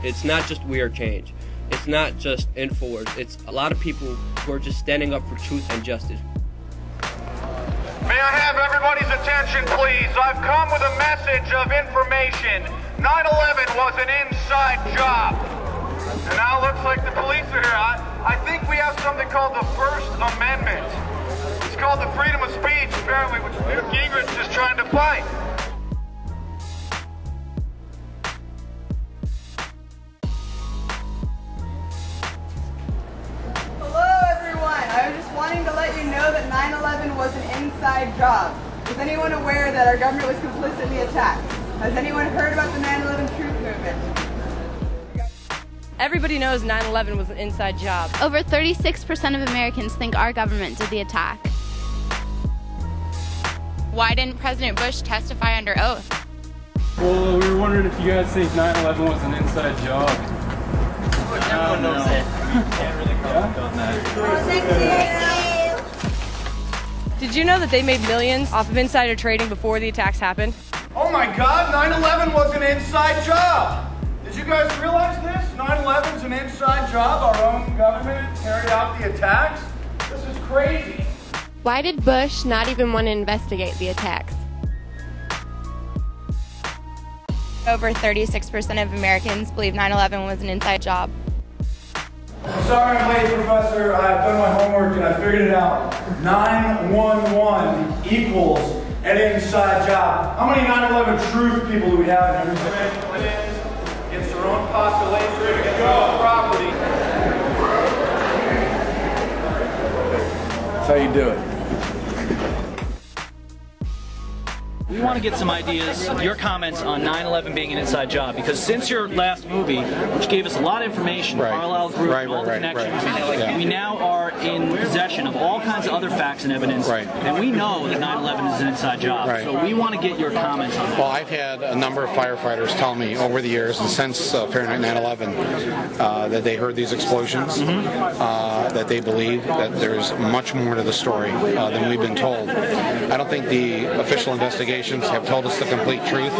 It's not just We Are Change. It's not just InfoWars. It's a lot of people who are just standing up for truth and justice. May I have everybody's attention, please? I've come with a message of information. 9/11 was an inside job. And now it looks like the police are here. I think we have something called the First Amendment. It's called the freedom of speech, apparently, which Newt Gingrich is trying to fight. Wanting to let you know that 9/11 was an inside job. Is anyone aware that our government was complicit in the attacks? Has anyone heard about the 9/11 truth movement? Everybody knows 9/11 was an inside job. Over 36% of Americans think our government did the attack. Why didn't President Bush testify under oath? Well, we were wondering if you guys think 9/11 was an inside job. Everyone knows it. Can't really comment on that. Did you know that they made millions off of insider trading before the attacks happened? Oh my God, 9/11 was an inside job. Did you guys realize this? 9/11's an inside job. Our own government carried out the attacks. This is crazy. Why did Bush not even want to investigate the attacks? Over 36% of Americans believe 9/11 was an inside job. Sorry I'm late, Professor. I've done my homework and I figured it out. 911 equals an inside job. How many 9/11 truth people do we have in here? Went in against their own population, against their own property. That's how you do it. We want to get some ideas, your comments on 9/11 being an inside job, because since your last movie, which gave us a lot of information, Carlisle Group, all the connections, we now are in possession of all kinds of other facts and evidence, and we know that 9/11 is an inside job. So we want to get your comments on that. Well, I've had a number of firefighters tell me over the years, and since Fahrenheit 9/11, that they heard these explosions, that they believe that there's much more to the story than we've been told. I don't think the official investigations have told us the complete truth.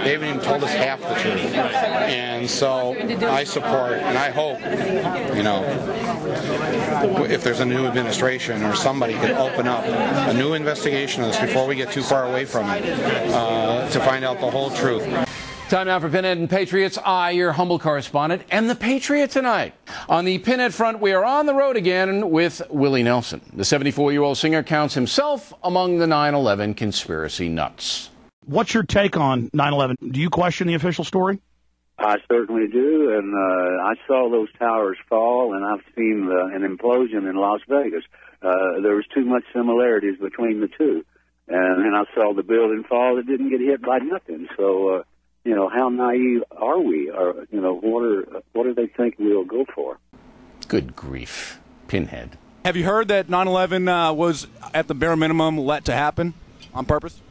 They haven't even told us half the truth. And so I support and I hope, you know, if there's a new administration or somebody could open up a new investigation of this before we get too far away from it to find out the whole truth. Time now for Pinhead and Patriots Eye, your humble correspondent, and the Patriot tonight. On the Pinhead front, we are on the road again with Willie Nelson. The 74-year-old singer counts himself among the 9/11 conspiracy nuts. What's your take on 9/11? Do you question the official story? I certainly do, and I saw those towers fall, and I've seen an implosion in Las Vegas. There was too much similarities between the two. And then I saw the building fall. It didn't get hit by nothing, so... you know, how naive are we? Or, you know, what do they think we'll go for? Good grief. Pinhead. Have you heard that 9/11 was, at the bare minimum, let to happen on purpose?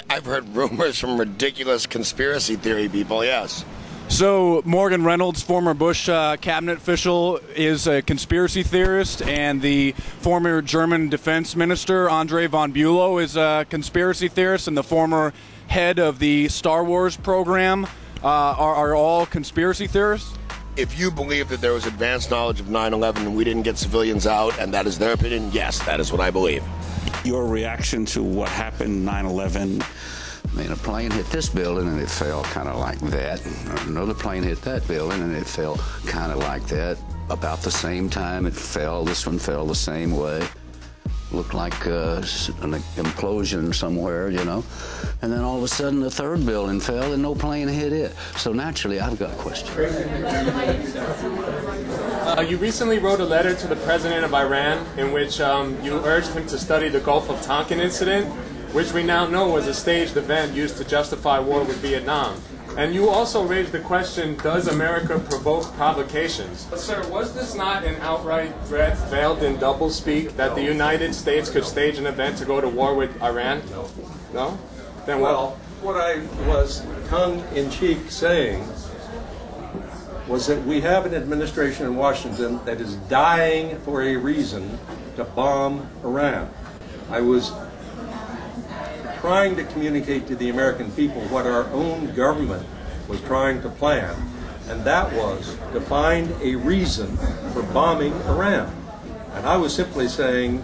I've heard rumors from ridiculous conspiracy theory people, yes. So Morgan Reynolds, former Bush cabinet official, is a conspiracy theorist, and the former German defense minister, Andre von Bülow, is a conspiracy theorist, and the former head of the Star Wars program are all conspiracy theorists? If you believe that there was advanced knowledge of 9/11 and we didn't get civilians out, and that is their opinion, yes, that is what I believe. Your reaction to what happened 9/11? I mean, a plane hit this building and it fell kind of like that. Another plane hit that building and it fell kind of like that. About the same time it fell, this one fell the same way. Looked like an implosion somewhere, you know. And then all of a sudden the third building fell and no plane hit it. So naturally, I've got questions. You recently wrote a letter to the president of Iran in which you urged him to study the Gulf of Tonkin incident, which we now know was a staged event used to justify war with Vietnam. And you also raised the question, does America provoke provocations? But sir, was this not an outright threat veiled in doublespeak that the United States could stage an event to go to war with Iran? No? Then what? Well, what I was tongue-in-cheek saying was that we have an administration in Washington that is dying for a reason to bomb Iran. I was trying to communicate to the American people what our own government was trying to plan, and that was to find a reason for bombing Iran. And I was simply saying,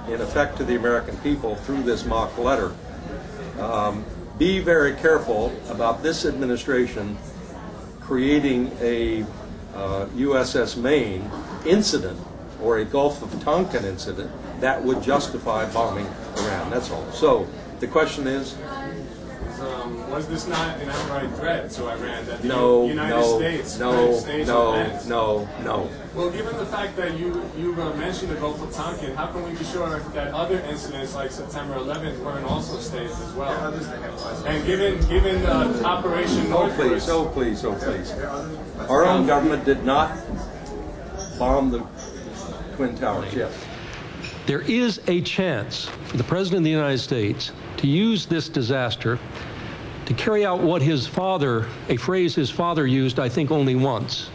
in effect, to the American people through this mock letter, be very careful about this administration creating a USS Maine incident or a Gulf of Tonkin incident that would justify bombing Iran. That's all. So the question is, was this not an outright threat to Iran that the United States no. Well, given the fact that you mentioned the Gulf of Tonkin, how can we be sure that other incidents like September 11th weren't also staged as well? And given Operation Northwest... Please. Our own government did not bomb the Twin Towers, yes. There is a chance for the President of the United States to use this disaster to carry out what his father, a phrase his father used, I think, only once,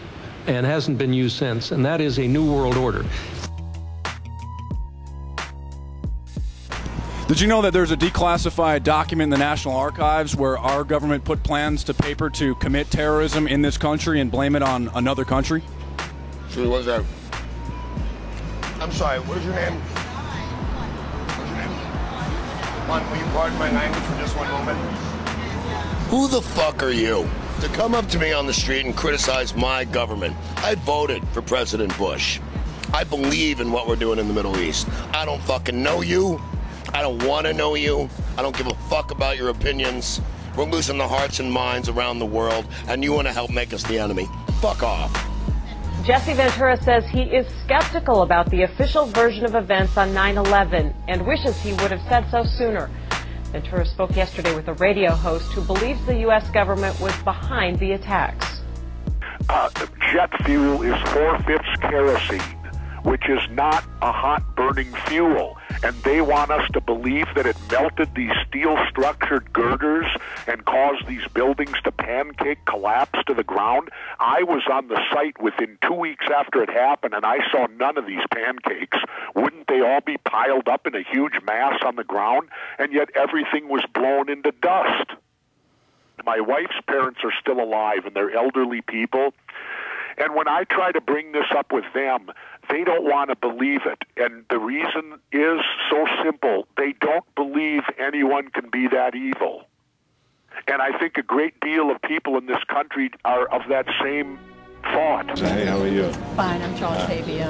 and hasn't been used since, and that is a new world order. Did you know that there's a declassified document in the National Archives where our government put plans to paper to commit terrorism in this country and blame it on another country? Sure, what's that? I'm sorry, what is your name? What's your name? Come on, will you pardon my language for just one moment? Who the fuck are you to come up to me on the street and criticize my government? I voted for President Bush. I believe in what we're doing in the Middle East. I don't fucking know you. I don't want to know you. I don't give a fuck about your opinions. We're losing the hearts and minds around the world, and you want to help make us the enemy. Fuck off. Jesse Ventura says he is skeptical about the official version of events on 9/11 and wishes he would have said so sooner. Ventura spoke yesterday with a radio host who believes the U.S. government was behind the attacks. Jet fuel is 4/5 kerosene, which is not a hot burning fuel. And they want us to believe that it melted these steel-structured girders and caused these buildings to pancake, collapse to the ground. I was on the site within 2 weeks after it happened, and I saw none of these pancakes. Wouldn't they all be piled up in a huge mass on the ground? And yet everything was blown into dust. My wife's parents are still alive, and they're elderly people. And when I try to bring this up with them, they don't want to believe it. And the reason is so simple. They don't believe anyone can be that evil. And I think a great deal of people in this country are of that same thought. Hey, how are you? Fine, I'm Charles Tavia.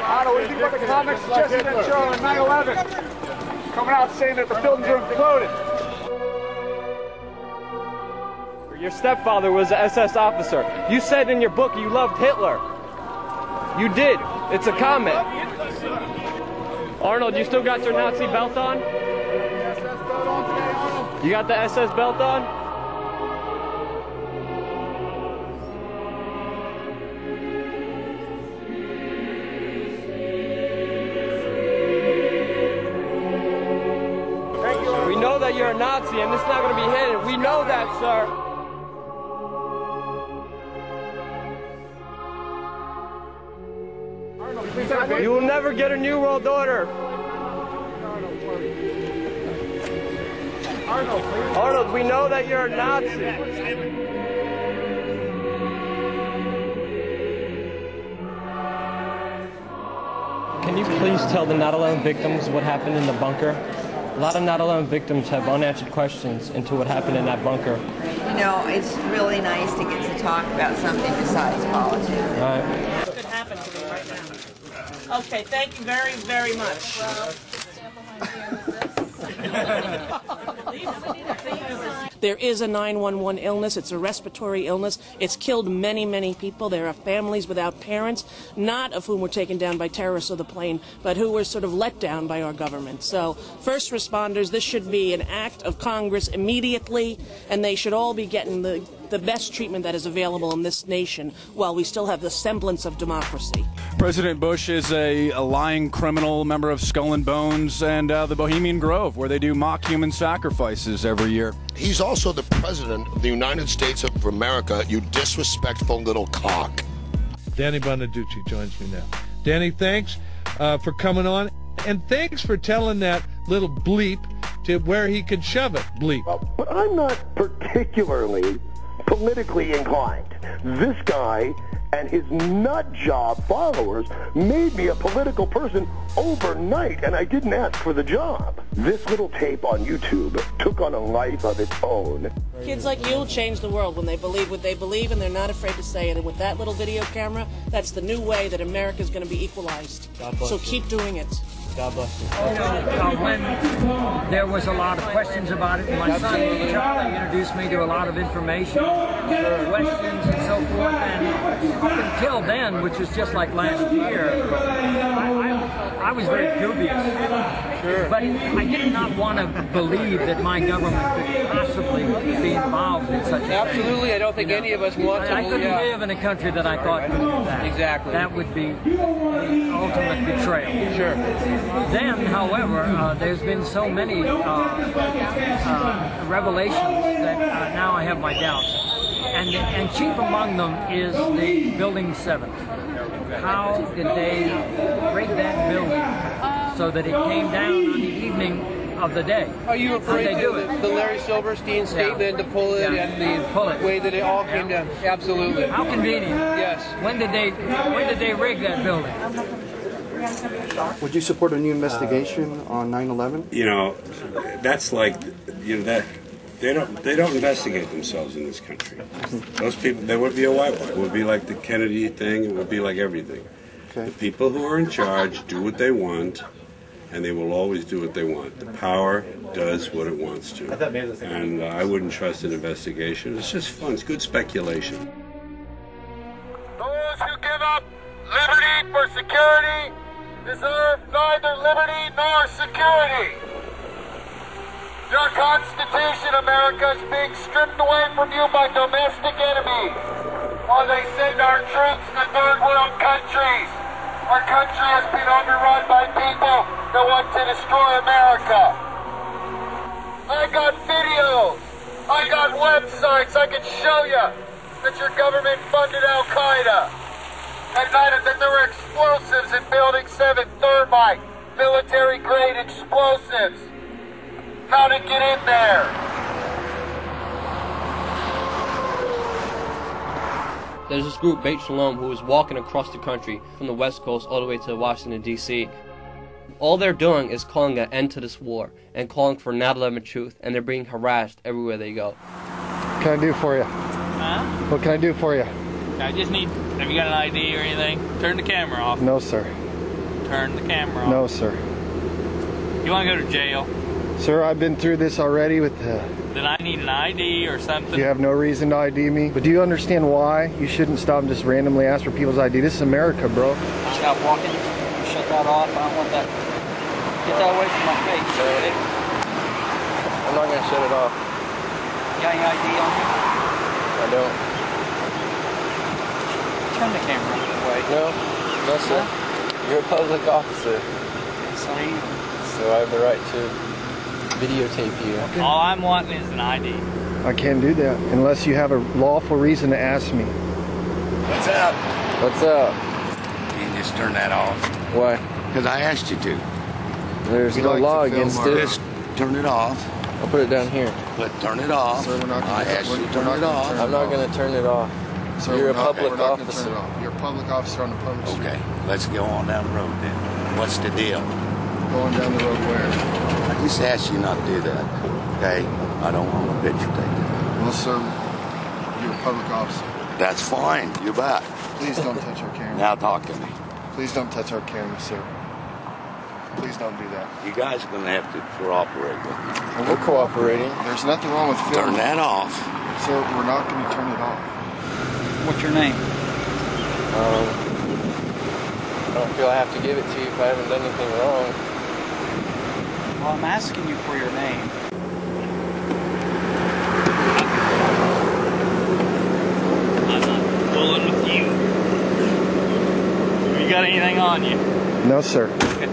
Otto, what do you think about the comments Jesse Ventura on 9/11? Coming out saying that the buildings are imploded. Your stepfather was an SS officer. You said in your book you loved Hitler. You did. It's a comment. Arnold, you still got your Nazi belt on? You got the SS belt on? We know that you're a Nazi and it's not going to be hidden. We know that, sir. You will never get a new world order. Arnold, we know that you're a Nazi. Can you please tell the 9/11 victims what happened in the bunker? A lot of 9/11 victims have unanswered questions into what happened in that bunker. You know, it's really nice to get to talk about something besides politics. All right. What could happen to me right now? Okay, thank you very, very much. There is a 911 illness. It's a respiratory illness. It's killed many, many people. There are families without parents, not of whom were taken down by terrorists of the plane, but who were sort of let down by our government. So first responders, this should be an act of Congress immediately, and they should all be getting the best treatment that is available in this nation while we still have the semblance of democracy. President Bush is a lying criminal member of Skull and Bones and the Bohemian Grove, where they do mock human sacrifices every year. He's also the president of the United States of America, you disrespectful little cock. Danny Bonaducci joins me now. Danny, thanks for coming on, and thanks for telling that little bleep to where he can shove it, bleep. But I'm not particularly politically inclined. This guy and his nut job followers made me a political person overnight, and I didn't ask for the job. This little tape on YouTube took on a life of its own. Kids like you will change the world when they believe what they believe, and they're not afraid to say it. And with that little video camera, that's the new way that America is going to be equalized. So keep doing it. God bless you. When there was a lot of questions about it, my son Charlie introduced me to a lot of information, questions and so forth, and up until then, which was just like last year, I was very dubious. Sure. But I did not want to believe that my government could possibly be involved in such a thing. Absolutely, I don't think any of us want to. I couldn't live in a country that I thought could do that. Exactly. That would be the ultimate betrayal. Sure. Then, however, there's been so many revelations that now I have my doubts. And chief among them is the Building 7. How did they rig that building so that it came down on the evening of the day? Are you referring to the Larry Silverstein statement to pull it and the way that it all came down? Absolutely. How convenient. Yes. When did they rig that building? Would you support a new investigation on 9/11? You know, that's like, you know, that They don't investigate themselves in this country. Those people, they would be a whitewash. It would be like the Kennedy thing. It would be like everything. Okay. The people who are in charge do what they want, and they will always do what they want. The power does what it wants to. And I wouldn't trust an investigation. It's just fun. It's good speculation. Those who give up liberty for security deserve neither liberty nor security. Your Constitution, America, is being stripped away from you by domestic enemies while they send our troops to third world countries. Our country has been overrun by people that want to destroy America. I got videos. I got websites. I can show you that your government funded Al-Qaeda. At night, that there were explosives in Building 7, thermite, military-grade explosives. How to get in there? There's this group, Beit Shalom, who is walking across the country from the West Coast all the way to Washington, D.C. All they're doing is calling an end to this war and calling for 9/11 truth, and they're being harassed everywhere they go. What can I do for you? Huh? What can I do for you? I just need, have you got an ID or anything? Turn the camera off. No, sir. Turn the camera off. No, sir. You want to go to jail? Sir, I've been through this already with Then I need an ID or something. You have no reason to ID me. But do you understand why you shouldn't stop and just randomly ask for people's ID? This is America, bro. Stop walking. Shut that off. I don't want that. Get that away from my face. Okay? I'm not going to shut it off. You got any ID on you? I don't. Turn the camera away. No, sir. You're a public officer. So I have the right to videotape you. All I'm wanting is an ID. I can't do that unless you have a lawful reason to ask me. What's up? What's up? You can just turn that off. Why? Because I asked you to. There's no law against it. Just turn it off. I'll put it down here. But turn it off. Sir, we're not I asked you to turn it off. I'm not going to turn it off. Sir, you're a public officer. Turn it off. You're a public officer on the public street. Okay, let's go on down the road then. What's the deal? Going down the road where? I just asked you not to do that. Okay? I don't want a picture taken. Well, sir, you're a public officer. That's fine. You bet. Please don't touch our camera. Now talk to me. Please don't touch our camera, sir. Please don't do that. You guys are going to have to cooperate with me. And we're cooperating. There's nothing wrong with filming. Turn that off. Sir, we're not going to turn it off. What's your name? I don't feel I have to give it to you if I haven't done anything wrong. Well, I'm asking you for your name. I'm not fooling with you. Have you got anything on you? No, sir. Okay.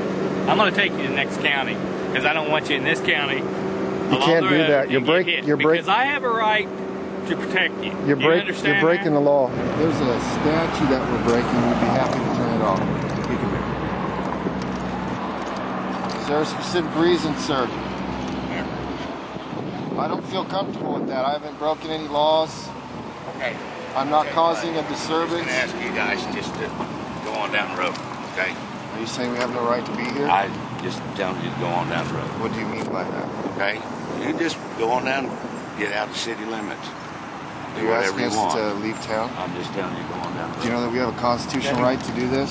I'm going to take you to the next county because I don't want you in this county. You can't do that. You're breaking. Because I have a right to protect you. You're breaking the law. There's a statute that we're breaking. We'd be happy to turn it off. You can be. Is there a specific reason, sir? I don't feel comfortable with that. I haven't broken any laws. Okay. I'm not causing a disturbance. I'm just going to ask you guys just to go on down the road, okay? Are you saying we have no right to be here? I just telling you to go on down the road. What do you mean by that? Okay? You just go on down, get out of city limits. Do You're whatever asking you want. us to leave town? I'm just telling you, go on down the road. Do you know that we have a constitutional right to do this?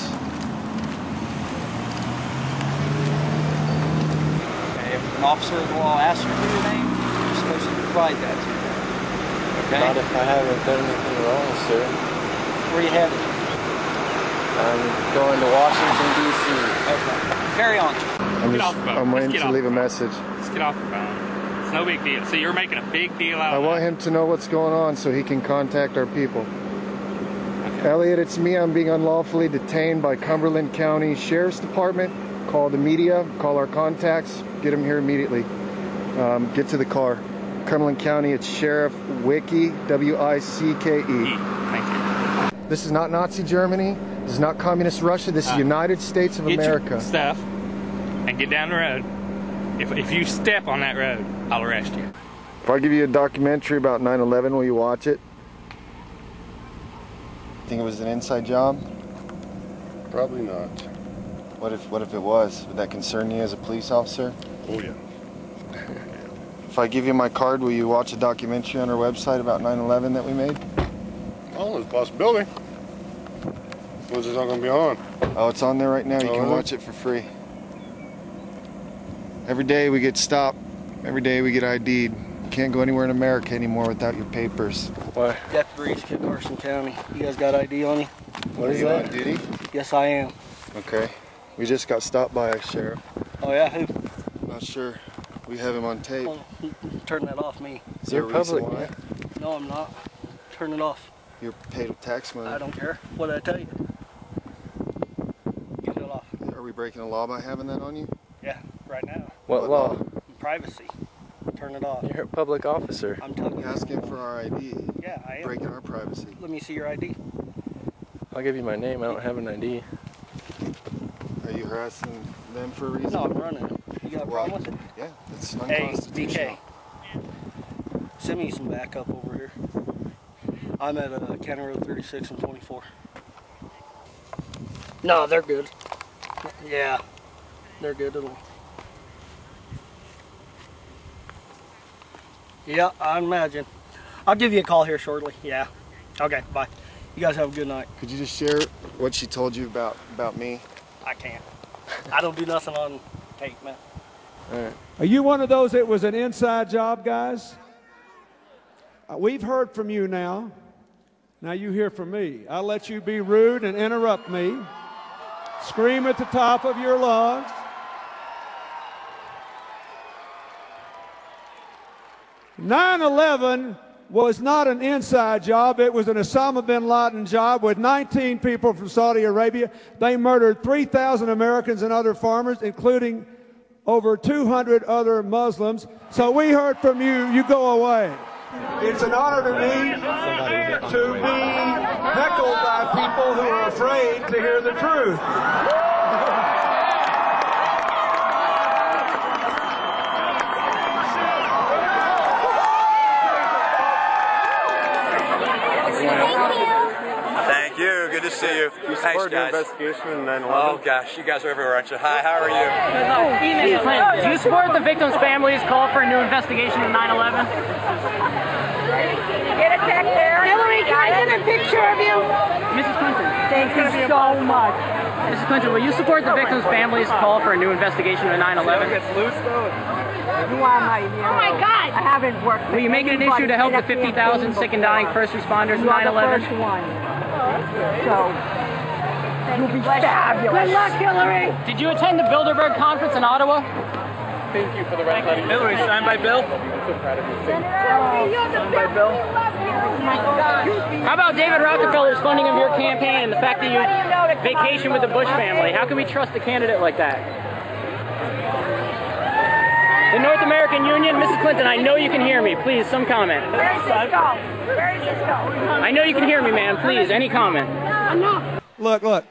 If an officer of the law asks you for your name, you're supposed to provide that to them. Okay? Not if I haven't done anything wrong, sir. Where are you headed? I'm going to Washington, D.C. Okay. Carry on. I'm waiting to leave a message. Let's get off the phone. It's no big deal. See, you're making a big deal out I of want him to know what's going on so he can contact our people. Okay. Elliot, it's me. I'm being unlawfully detained by Cumberland County Sheriff's Department. Call the media, call our contacts, get them here immediately. Get to the car. Cumberland County, it's Sheriff Wicke, W-I-C-K-E. Thank you. This is not Nazi Germany. This is not Communist Russia. This is United States of America. Get your stuff and get down the road. If you step on that road, I'll arrest you. If I give you a documentary about 9/11, will you watch it? Think it was an inside job? Probably not. What if it was? Would that concern you as a police officer? Oh, yeah. If I give you my card, will you watch a documentary on our website about 9/11 that we made? Oh, there's a possibility. When's this all going to be on? Oh, it's on there right now. You can watch it for free. Every day we get stopped. Every day we get ID'd. You can't go anywhere in America anymore without your papers. Why? Deputy Reese, Kit Carson County. You guys got ID on you? What is that? Diddy? Yes, I am. Okay. We just got stopped by a sheriff. Oh, yeah? Who? Not sure. We have him on tape. Well, turn that off, me. Is there a reason why? No, I'm not. Turn it off. You're paid with tax money. I don't care. What did I tell you? Get it off. Are we breaking the law by having that on you? Yeah, right now. What law? Privacy. Turn it off. You're a public officer. I'm telling you. Asking for our ID. Yeah, I am. Breaking our privacy. Let me see your ID. I'll give you my name. I don't have an ID. Are you harassing them for a reason? No, I'm running. You got a problem with it? Yeah, it's Hey, unconstitutional. BK. Send me some backup over here. I'm at County Road 36 and 24. No, they're good. Yeah, they're good. Yeah, I imagine. I'll give you a call here shortly. Yeah. Okay, bye. You guys have a good night. Could you just share what she told you about me? I can't. I don't do nothing on tape, man. All right. Are you one of those that was an inside job, guys? We've heard from you now. Now you hear from me. I'll let you be rude and interrupt me. Scream at the top of your lungs. "9/11 was not an inside job. It was an Osama bin Laden job with 19 people from Saudi Arabia. They murdered 3,000 Americans and other farmers, including over 200 other Muslims. So we heard from you. You go away." It's an honor to me to be heckled by people who are afraid to hear the truth. Thank you. Good to see you. You Thanks, support the guys. investigation in 9/11? Oh, gosh. You guys are everywhere, aren't you? Hi, how are you? Do you support the victims' families' call for a new investigation of 9/11? Get it back there. Hillary, can I get a picture of you? Mrs. Clinton. Thank you so much. Mrs. Clinton, will you support the victims' families' call for a new investigation of 9/11? You are my hero. Oh my God! I haven't worked. Will you make it an issue to help the 50,000 sick and dying first responders in 9/11? You are the first one. So, you'll be fabulous. Good luck, Hillary. Did you attend the Bilderberg conference in Ottawa? Thank you for the right lighting. Hillary, signed by Bill? Signed by Bill. Oh my God. How about David Rockefeller's funding of your campaign and the fact that you vacation with the Bush family? How can we trust a candidate like that? The North American Union, Mrs. Clinton, I know you can hear me. Please, some comment. Where does this go? Where does this go? I know you can hear me, man. Please, any comment. Enough. Look.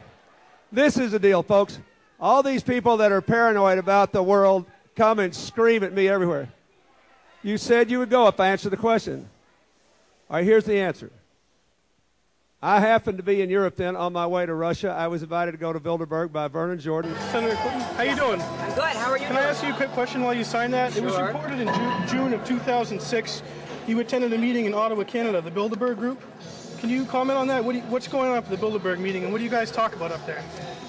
This is the deal, folks. All these people that are paranoid about the world come and scream at me everywhere. You said you would go if I answered the question. All right, here's the answer. I happened to be in Europe then on my way to Russia. I was invited to go to Bilderberg by Vernon Jordan. Senator Clinton, how you doing? I'm good. How are you? Can I ask you a quick question while you signed that? Sure. It was reported in June of 2006 you attended a meeting in Ottawa, Canada, the Bilderberg Group. Can you comment on that? What's going on at the Bilderberg meeting, and what do you guys talk about up there?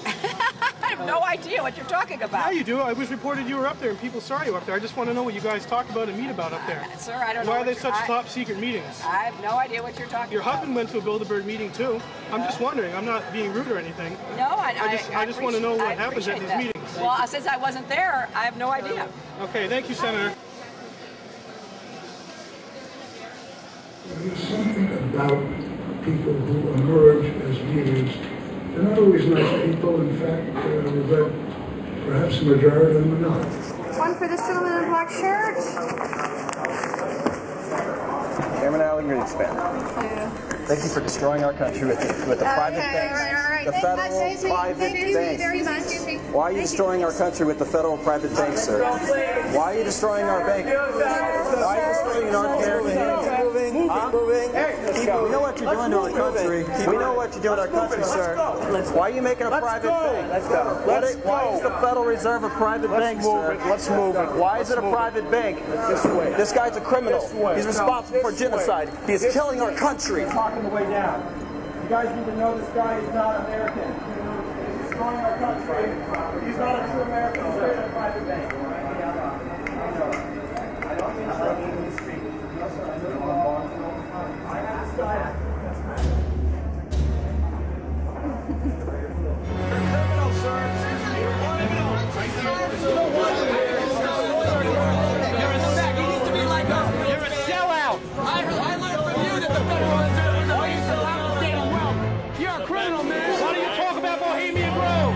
I have no idea what you're talking about. Yeah, you do. It was reported you were up there, and people saw you up there. I just want to know what you guys talk about and meet about up there. Sir, I don't know. Why are they such top secret meetings? I have no idea what you're talking Your about. husband went to a Bilderberg meeting too. I'm just wondering. I'm not being rude or anything. No, I just want to know what happens at these that. meetings. Well, since I wasn't there, I have no idea. Okay, thank you, Senator. There's something about people who emerge as leaders. They're not always nice people. In fact, we've got perhaps the majority of them are not. One for this gentleman in a black shirt. Chairman Allen Greenspan. Thank you for destroying our country with the private banks. The federal private banks. Why are you destroying our country with the federal private banks, sir? Why are you destroying our bank? Why are you destroying North American banks? Keep moving. You know what you're you're doing to our country. We know what you're doing to our country, sir. Why are you making a private bank? Let's go. Why is the Federal Reserve a private bank, sir? Let's move it. Why is it a private bank? This way. This guy's a criminal. He's responsible for genocide. He is killing our country. Talking the way down. You guys need to know this guy is not American. He's destroying our country. He's not a true American. He's in a private bank. I don't mean to speak. I have this guy. Criminal, sir. You're a criminal. You're a sack. You need to be like us. You're a sellout. I learned from you that the Federal Reserve is a base of outstanding wealth. You're a criminal, man. Why don't you talk about Bohemian Grove?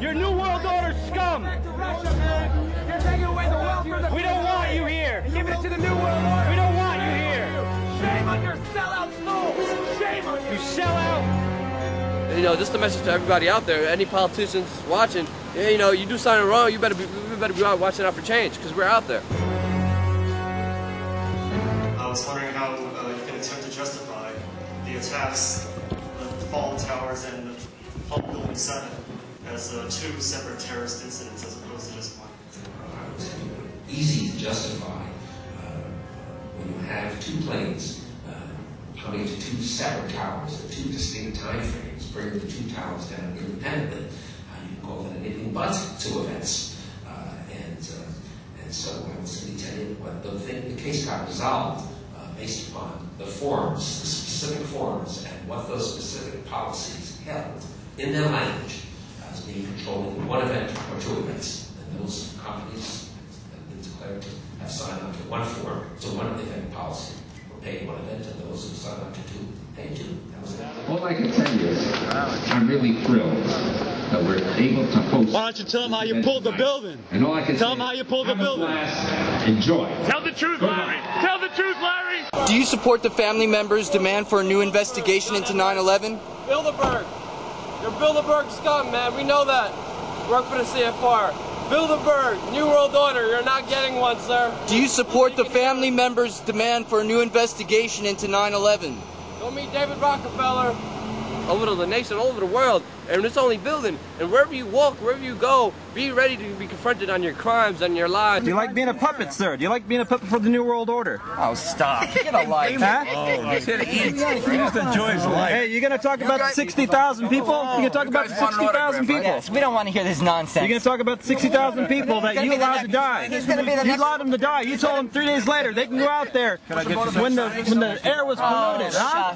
You're New World Order scum. You're taking away the wealth from the We don't want you here. Give it to the New World Order. We don't want you here. Shame on your sellout soul. Shame on you. You sellout. You know, just a message to everybody out there, any politicians watching, you know, you do something wrong, we better be out watching out for change, because we're out there. I was wondering how you can attempt to justify the attacks, the fallen towers and the Fallen Building 7 as two separate terrorist incidents as opposed to just one. Easy to justify when you have two planes coming to two separate towers at two distinct time frames, bringing the two towers down independently. You can call that anything but two events. And so I will simply tell you what the case got resolved based upon the forms, the specific forms, and what those specific policies held in their language as being controlling one event or two events. And those companies have been declared to have signed on to one form, so one event policy. Paid one event, and those who signed up to two, paid two. That was it. All I can tell you is I'm really thrilled that we're able to host. Why don't you tell them how you pulled the building? And all I can tell them how you pulled the building. Enjoy. Tell the truth, Larry. Tell the truth, Larry. Do you support the family members' demand for a new investigation into 9/11? Bilderberg. You're Bilderberg scum, man. We know that. Work for the CFR. Bilderberg, New World Order, you're not getting one, sir. Do you support the family members' demand for a new investigation into 9/11? Go meet David Rockefeller. Over the nation, all over the world, and it's only building. And wherever you walk, wherever you go, be ready to be confronted on your crimes and your lies. Do you like being a puppet, sir? Do you like being a puppet for the New World Order? Oh, stop. Get a life. Huh? He just enjoys life. Hey, you gonna talk about the 60,000 people? You gonna talk about the 60,000 people? Yes, we don't want to hear this nonsense. You're gonna talk about the 60,000 people that you allowed to die. You allowed them to die. You told them 3 days later they can go out there when the air was polluted, huh?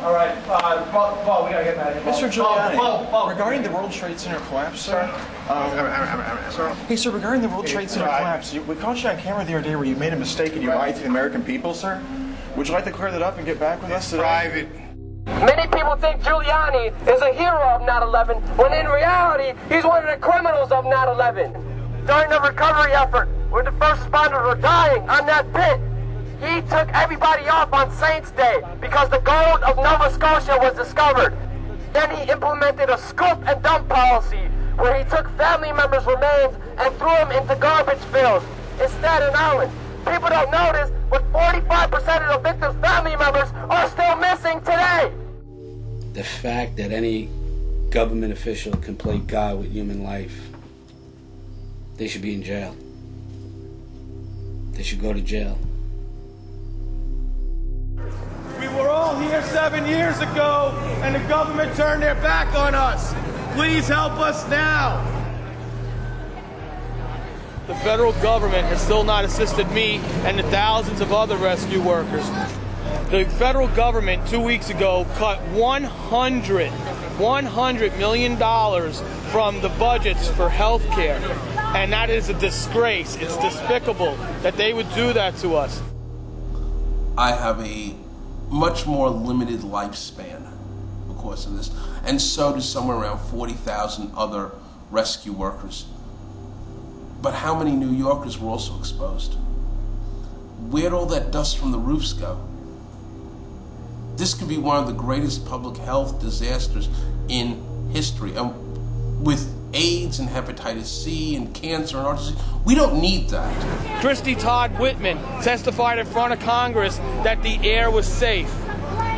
All right, Paul, we gotta get out of here. Mr. Giuliani, Paul. regarding the World Trade Center collapse, sir. Hey, sir, regarding the World Trade Center collapse, we caught you on camera the other day where you made a mistake and you lied to the American people, sir. Would you like to clear that up and get back with us today? Private. Many people think Giuliani is a hero of 9/11, when in reality, he's one of the criminals of 9/11. During the recovery effort, when the first responders were dying on that pit, he took everybody off on Saints' Day because the gold of Nova Scotia was discovered. Then he implemented a scoop and dump policy where he took family members' remains and threw them into garbage fields in Staten Island. People don't notice, but 45% of the victims' family members are still missing today. The fact that any government official can play God with human life, they should be in jail. They should go to jail. We were all here 7 years ago, and the government turned their back on us. Please help us now. The federal government has still not assisted me and the thousands of other rescue workers. The federal government 2 weeks ago cut $100 million from the budgets for health care. And that is a disgrace. It's despicable that they would do that to us. I have a much more limited lifespan because of this, and so do somewhere around 40,000 other rescue workers. But how many New Yorkers were also exposed? Where'd all that dust from the roofs go? This could be one of the greatest public health disasters in history. And with AIDS and hepatitis C and cancer and heart disease. We don't need that. Christy Todd Whitman testified in front of Congress that the air was safe.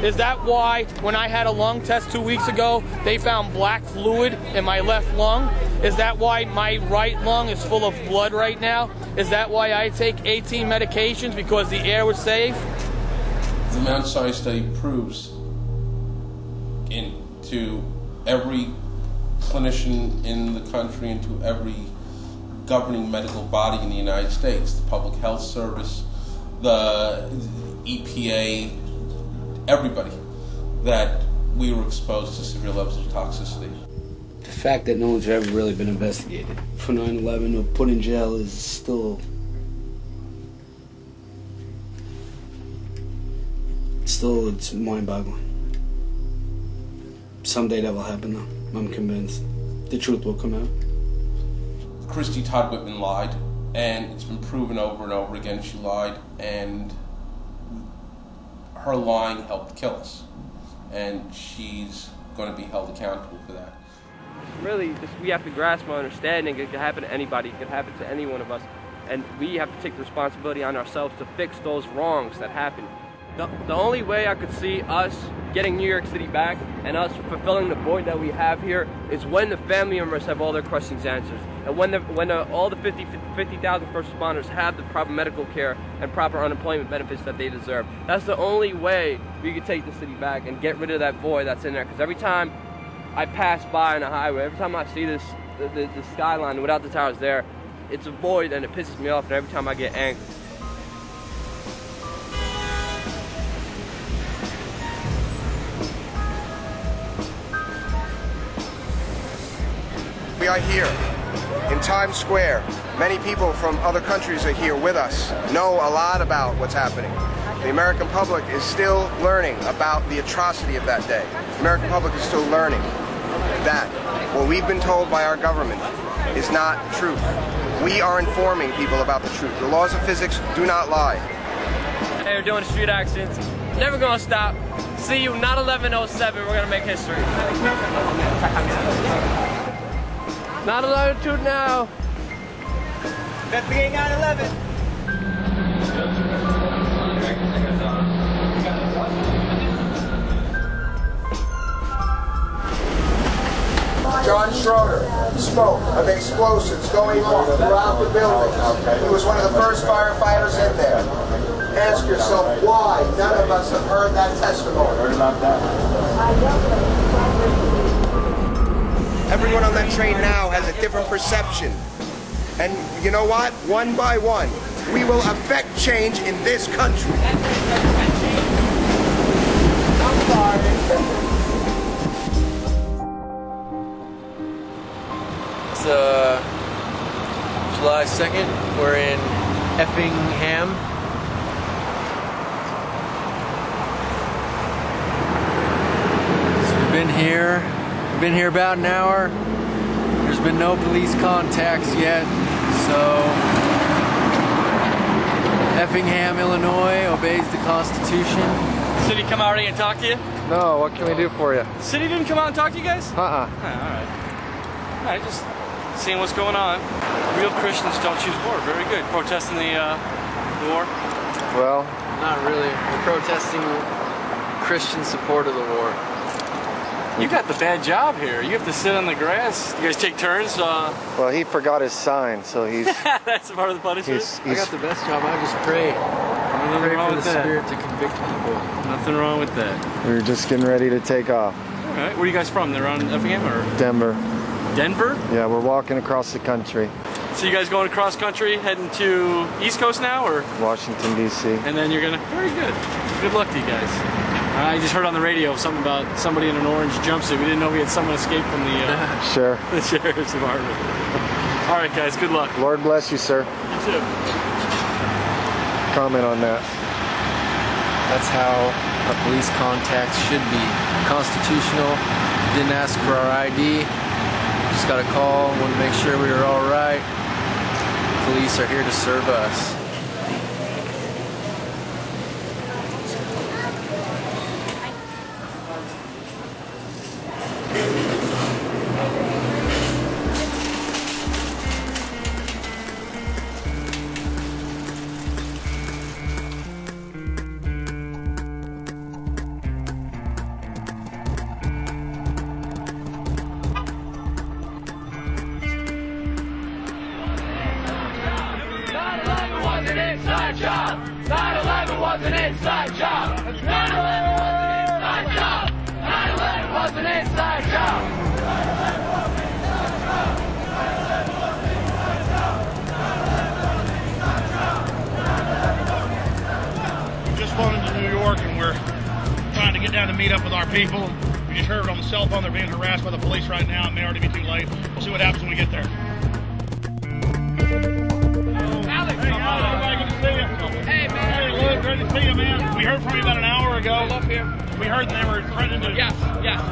Is that why when I had a lung test 2 weeks ago, they found black fluid in my left lung? Is that why my right lung is full of blood right now? Is that why I take 18 medications, because the air was safe? The Mount Sinai study proves to every clinician in the country and to every governing medical body in the United States, the Public Health Service, the EPA, everybody, that we were exposed to severe levels of toxicity. The fact that no one's ever really been investigated for 9/11 or put in jail is still it's mind-boggling. Someday that will happen, though. I'm convinced. The truth will come out. Christy Todd Whitman lied, and it's been proven over and over again she lied, and her lying helped kill us. And she's going to be held accountable for that. Really, we have to grasp our understanding. It could happen to anybody. It could happen to any one of us. And we have to take the responsibility on ourselves to fix those wrongs that happened. The only way I could see us getting New York City back and us fulfilling the void that we have here is when the family members have all their questions answered. And when all the 50,000 first responders have the proper medical care and proper unemployment benefits that they deserve. That's the only way we could take the city back and get rid of that void that's in there. Because every time I pass by on a highway, every time I see the skyline without the towers there, it's a void and it pisses me off, and every time I get angry. We are here in Times Square. Many people from other countries are here with us, know a lot about what's happening. The American public is still learning about the atrocity of that day. The American public is still learning that what we've been told by our government is not the truth. We are informing people about the truth. The laws of physics do not lie. Hey, we're doing street actions. Never gonna stop. See you, not 1107. We're gonna make history. Not 11 now. Investigate 9/11. John Schroeder spoke of explosives going off throughout the building. He was one of the first firefighters in there. Ask yourself why none of us have heard that testimony. Heard about that? Everyone on that train now has a different perception. And you know what? One by one, we will affect change in this country. I'm sorry. It's July 2nd. We're in Effingham. So we've been here about an hour. There's been no police contacts yet, so Effingham, Illinois obeys the Constitution. City come out already and talk to you? No, what can we do for you? City didn't come out and talk to you guys? Uh-uh. Alright, just seeing what's going on. Real Christians don't choose war. Very good. Protesting the war? Well, not really. We're protesting Christian support of the war. You got the bad job here. You have to sit on the grass. You guys take turns? well, he forgot his sign, so he's... That's part of the punishment? I got the best job. I just pray. Nothing Pray wrong for with the that. Spirit to convict people. Nothing wrong with that. We're just getting ready to take off. All right. Where are you guys from? They're on Effingham or? Denver. Denver? Yeah, we're walking across the country. So you guys going across country, heading to East Coast now, or? Washington, D.C. And then you're gonna, very good. Good luck to you guys. I just heard on the radio something about somebody in an orange jumpsuit. We didn't know we had someone escape from the the sheriff's department. All right, guys, good luck. Lord bless you, sir. You too. Comment on that. That's how our police contacts should be. Constitutional. Didn't ask for our ID. Just got a call. Wanted to make sure we were all right. Police are here to serve us. was an inside job. 9/11 was an inside job. 9/11 was an inside job. We just flown into New York and we're trying to get down to meet up with our people. We just heard on the cell phone they're being harassed by the police right now. It may already be too late. We'll see what happens when we get there. Alex, hey, everybody, good to see you. Hey, man. Hey, Luke, great to see you, man. We heard from you about an hour ago. Up here. We heard they were threatening to Yes.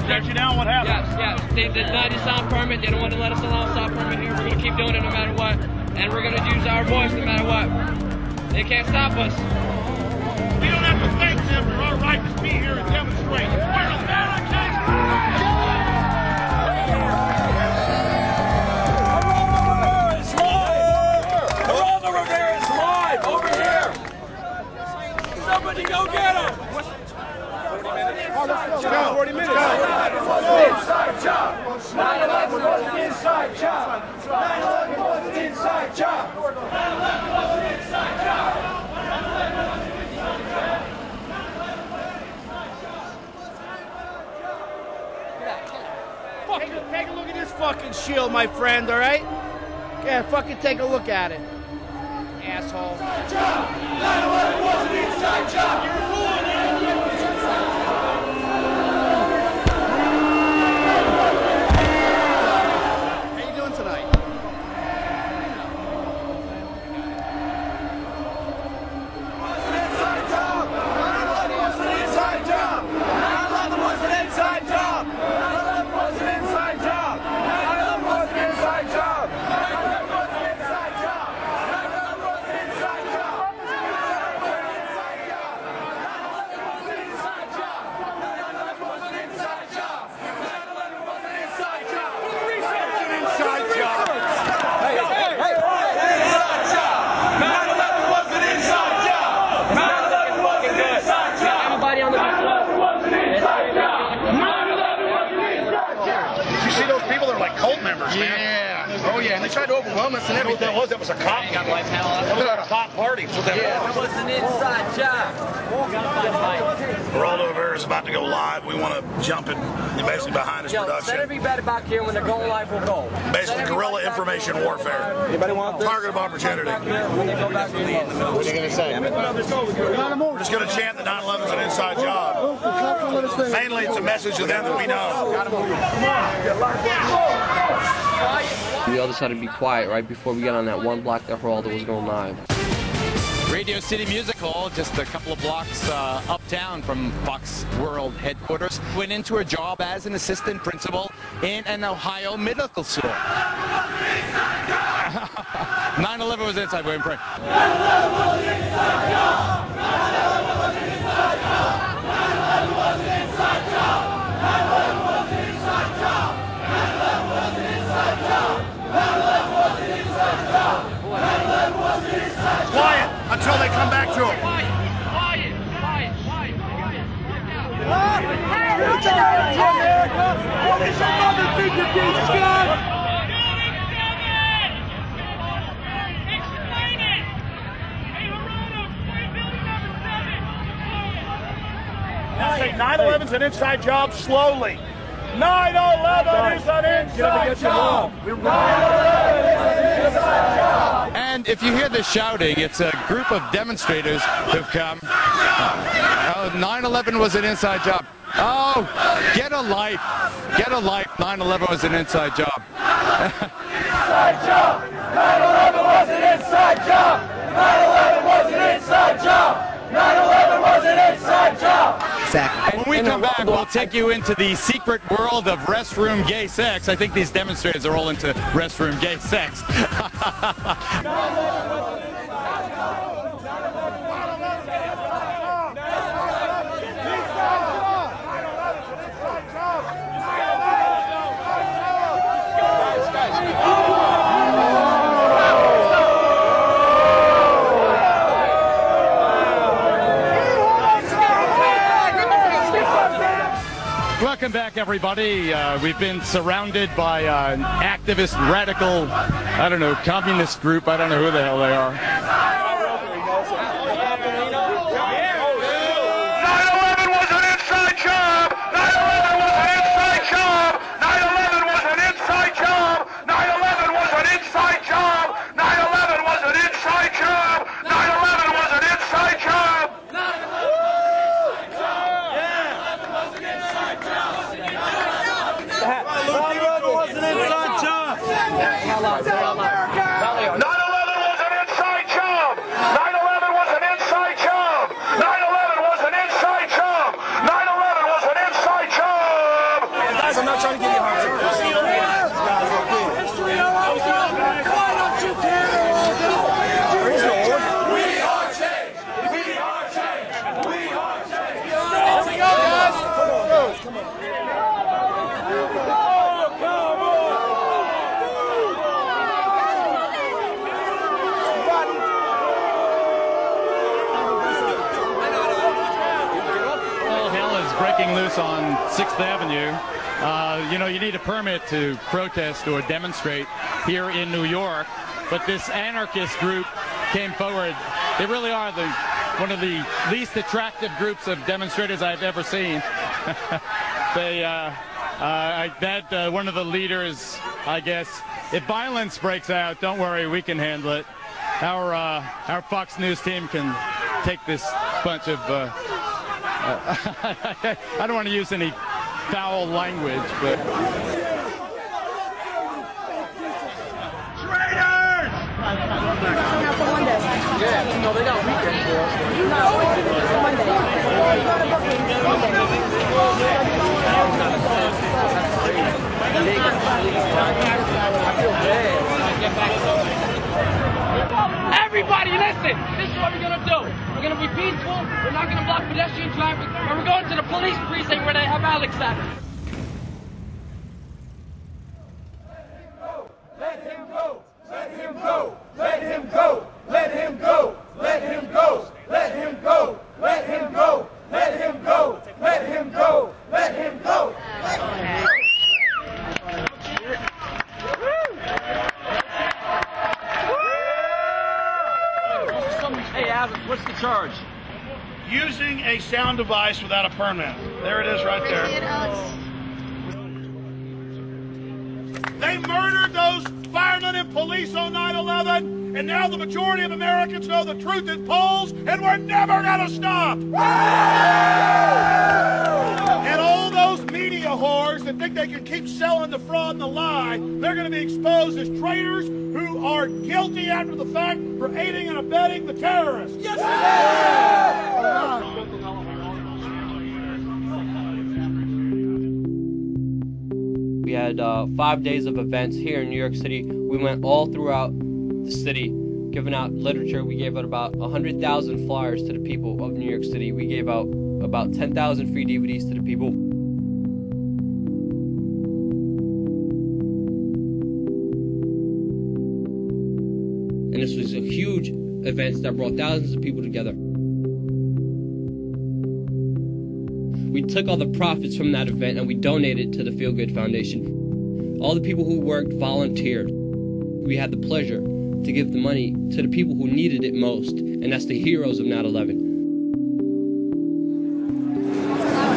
shut you down. What happened? Yes. They denied the sound permit. They don't want to let us allow a sound permit here. We're going to keep doing it no matter what. And we're going to use our voice no matter what. They can't stop us. We don't have to thank them for our right to be here and demonstrate. We're Americans! Geraldo Rivera is live over here. Somebody go get him. 40 minutes. 9/11 was an inside job. 9/11 was an inside job. 9/11 was an inside job. 9/11 was an inside job. Take a look at this fucking shield, my friend, all right? Yeah, fucking take a look at it. Asshole. 9/11 was an inside job. You're fooling me. How you doing tonight? Inside job. 9/11 was an inside job. 9/11 was an inside job. 9/11 was an inside job. 9/11 was an inside job. 9/11 was an inside job. 9/11 was an inside job. 9/11 was an inside job. 9/11 was an inside job. 9/11 was an inside job. 9/11 was an inside job. Inside job. Hey. 9/11 was an inside job. 9/11 was an inside job. Everybody on the was an inside job. 9/11 was an inside job. Did you see those people? They're like cult members, man. Yeah. Oh, yeah. And they tried to overwhelm us and everything. That was a cop. That was a cop party. That's what that was. was an inside job. Geraldo Rivera is about to go live. We want to jump it basically behind his production. Send everybody back here. When they're going live, we'll go. Basically, guerrilla information warfare. Anybody want this? Target of opportunity. When they go back, we'll go. What are you going to say? We're just going to chant that 9/11 is an inside job. Mainly, it's a message to them that we know. We all decided to be quiet right before we got on that one block that Geraldo was going live. Radio City Music Hall, just a couple of blocks uptown from Fox World headquarters. Went into her job as an assistant principal in an Ohio medical school. 9/11 was inside. We're in prayer. 9/11 was an inside job. 9/11 was an inside job. 9/11 was an inside job. 9/11 was an inside job. 9/11 was an inside job. 9/11 was an inside job. 9/11 was an inside job. Quiet until they come back to him. Quiet. What is your mother think you're doing, Scott? Explain it. Hey, Geraldo, explain building number 7. Say 9/11's an inside job slowly. 9/11 is an inside job. 9/11 is an inside job. And if you hear the shouting, it's a group of demonstrators who've come. 9/11 was an inside job. Oh, get a life. Get a life. 9/11 was an inside job. Inside job. 9/11 was an inside job. 9/11 was an inside job. 9/11 was an inside job. Exactly. When we come back, we'll take you into the secret world of restroom gay sex. I think these demonstrators are all into restroom gay sex. Welcome back, everybody. We've been surrounded by an activist, radical, I don't know, communist group. I don't know who the hell they are. was an inside job. 9/11 was an inside job. 9/11 was an inside job. 9/11 was an inside job. Guys, I'm not trying to give you a hard time. Why don't you care? We are change. We are change. We are change. Let's go, guys. Come on. Breaking loose on 6th Avenue. You need a permit to protest or demonstrate here in New York, but this anarchist group came forward. They really are one of the least attractive groups of demonstrators I've ever seen. One of the leaders, I guess, if violence breaks out, don't worry, we can handle it. Our Fox News team can take this bunch of I don't want to use any foul language, but... Traitors! Yeah, no, they got weekends for us. Everybody listen! This is what we're gonna do. We're gonna be peaceful, we're not gonna block pedestrian traffic, and we're going to the police precinct where they have Alex at. Let him go! Let him go! Let him go! Let him go! Let him go! Let him go! Let him go! Let him go! Let him go! Let him go! Hey, Alex, what's the charge? Using a sound device without a permit. There it is right there. They murdered those firemen and police on 9/11, and now the majority of Americans know the truth in polls, and we're never gonna stop. And all those media whores that think they can keep selling the fraud and the lie, they're gonna be exposed as traitors who are guilty after the fact for aiding and abetting the terrorists. Yes, We had 5 days of events here in New York City. We went all throughout the city, giving out literature. We gave out about 100,000 flyers to the people of New York City. We gave out about 10,000 free DVDs to the people. And this was a huge event that brought thousands of people together. We took all the profits from that event and we donated to the Feel Good Foundation. All the people who worked volunteered. We had the pleasure to give the money to the people who needed it most, and that's the heroes of 9/11.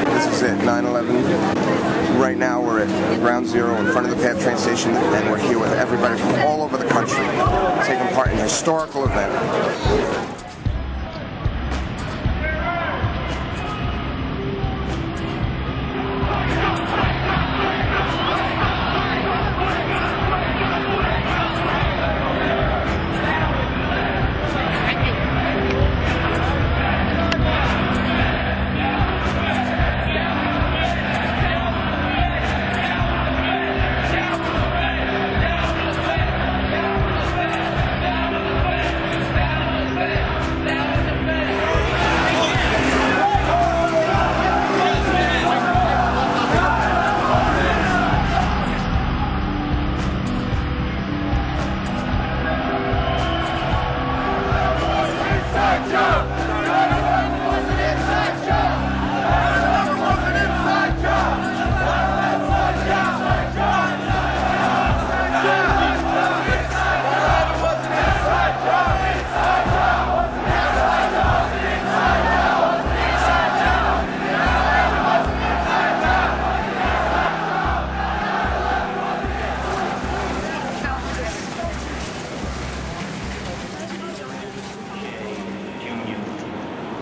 This is it, 9/11. Right now we're at Ground Zero in front of the PATH train station, and we're here with everybody from all over the country taking part in a historical event.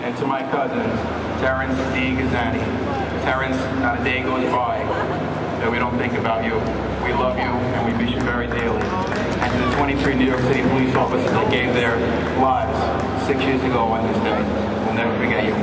And to my cousin, Terrence D. Gazzani. Terrence, not a day goes by that we don't think about you. We love you, and and we miss you very dearly. And to the 23 New York City police officers that gave their lives 6 years ago on this day, we'll never forget you.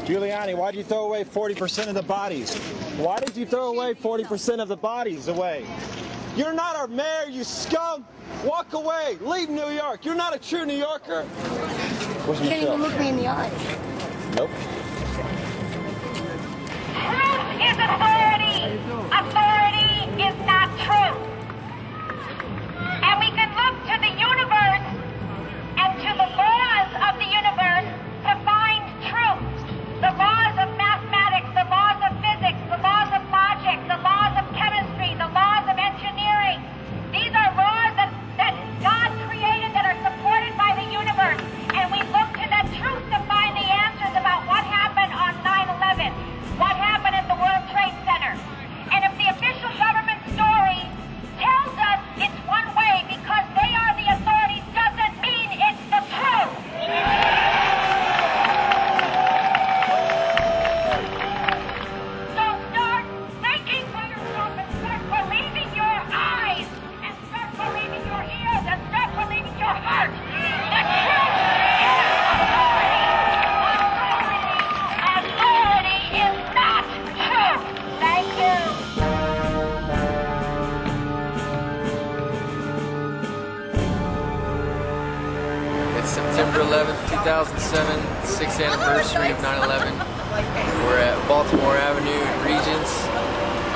Giuliani, why did you throw away 40% of the bodies? Why did you throw away 40% of the bodies away? You're not our mayor, you scum! Walk away! Leave New York! You're not a true New Yorker! Where's You can't even look me in the eye. Nope. Truth is authority! Authority is not truth! And we can look to the universe and to the laws of the universe to find truth. The laws of mathematics, the laws of physics, the laws of logic, the laws of chemistry, the laws of engineering. These are laws that God created that are supported by the universe. And we look to that truth to find the answers about what happened on 9/11, what happened at the World Trade Center. And if the official government story tells us it's one way because they are the authorities, doesn't mean it's the truth. September 11th, 2007, 6th anniversary of 9/11. We're at Baltimore Avenue in Regents.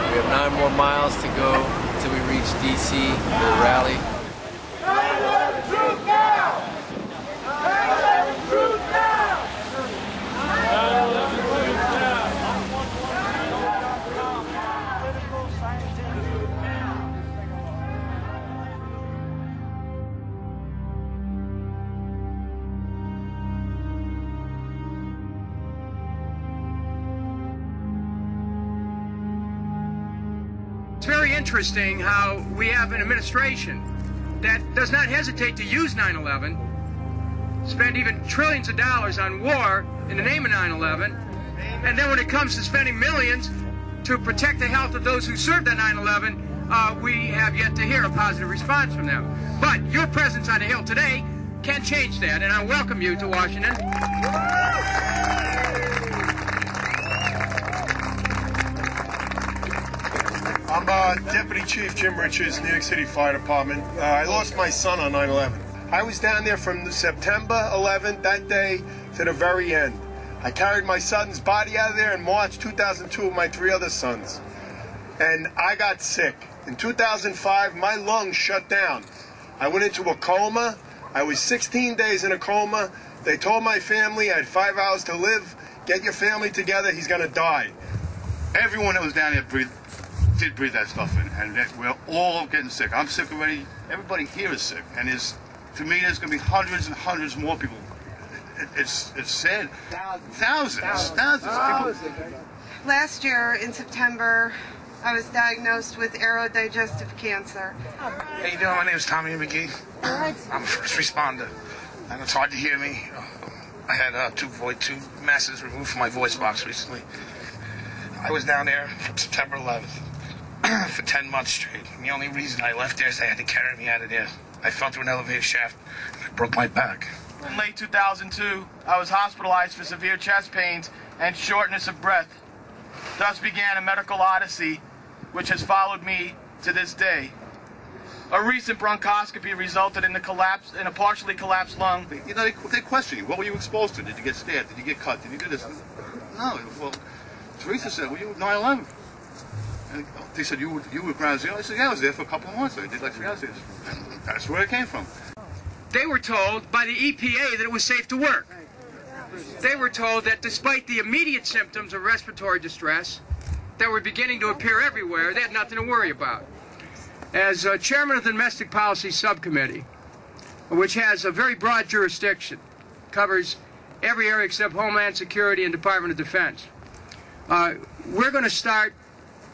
We have 9 more miles to go until we reach DC for a rally. 9/11 truth now! 9/11 truth now! 9/11 truth now! It's very interesting how we have an administration that does not hesitate to use 9/11, spend even trillions of dollars on war in the name of 9/11, and then when it comes to spending millions to protect the health of those who served on 9/11, we have yet to hear a positive response from them. But your presence on the Hill today can change that, and I welcome you to Washington. I'm Deputy Chief Jim Richards, New York City Fire Department. I lost my son on 9/11. I was down there from September 11th, that day, to the very end. I carried my son's body out of there in March 2002 with my 3 other sons. And I got sick. In 2005, my lungs shut down. I went into a coma. I was 16 days in a coma. They told my family I had 5 hours to live. Get your family together, he's going to die. Everyone that was down there did breathe that stuff in, and we're all getting sick. I'm sick already. Everybody here is sick, and to me, there's going to be hundreds and hundreds more people. It's sad. Thousands of people. Last year in September, I was diagnosed with aerodigestive cancer. How you doing? My name is Tommy McGee. I'm a first responder, and it's hard to hear me. I had two masses removed from my voice box recently. I was down there from September 11th for 10 months straight. And the only reason I left there is they had to carry me out of there. I fell through an elevator shaft and I broke my back. In late 2002, I was hospitalized for severe chest pains and shortness of breath. Thus began a medical odyssey which has followed me to this day. A recent bronchoscopy resulted in a partially collapsed lung. You know, they question you. What were you exposed to? Did you get stabbed? Did you get cut? Did you do this? No. Well, Teresa said, well, you were 9/11. And they said, you were ground zero? I said, yeah, I was there for a couple of months. I did like 3 hours. And that's where it came from. They were told by the EPA that it was safe to work. They were told that despite the immediate symptoms of respiratory distress that were beginning to appear everywhere, they had nothing to worry about. As chairman of the Domestic Policy Subcommittee, which has a very broad jurisdiction, covers every area except Homeland Security and Department of Defense, we're going to start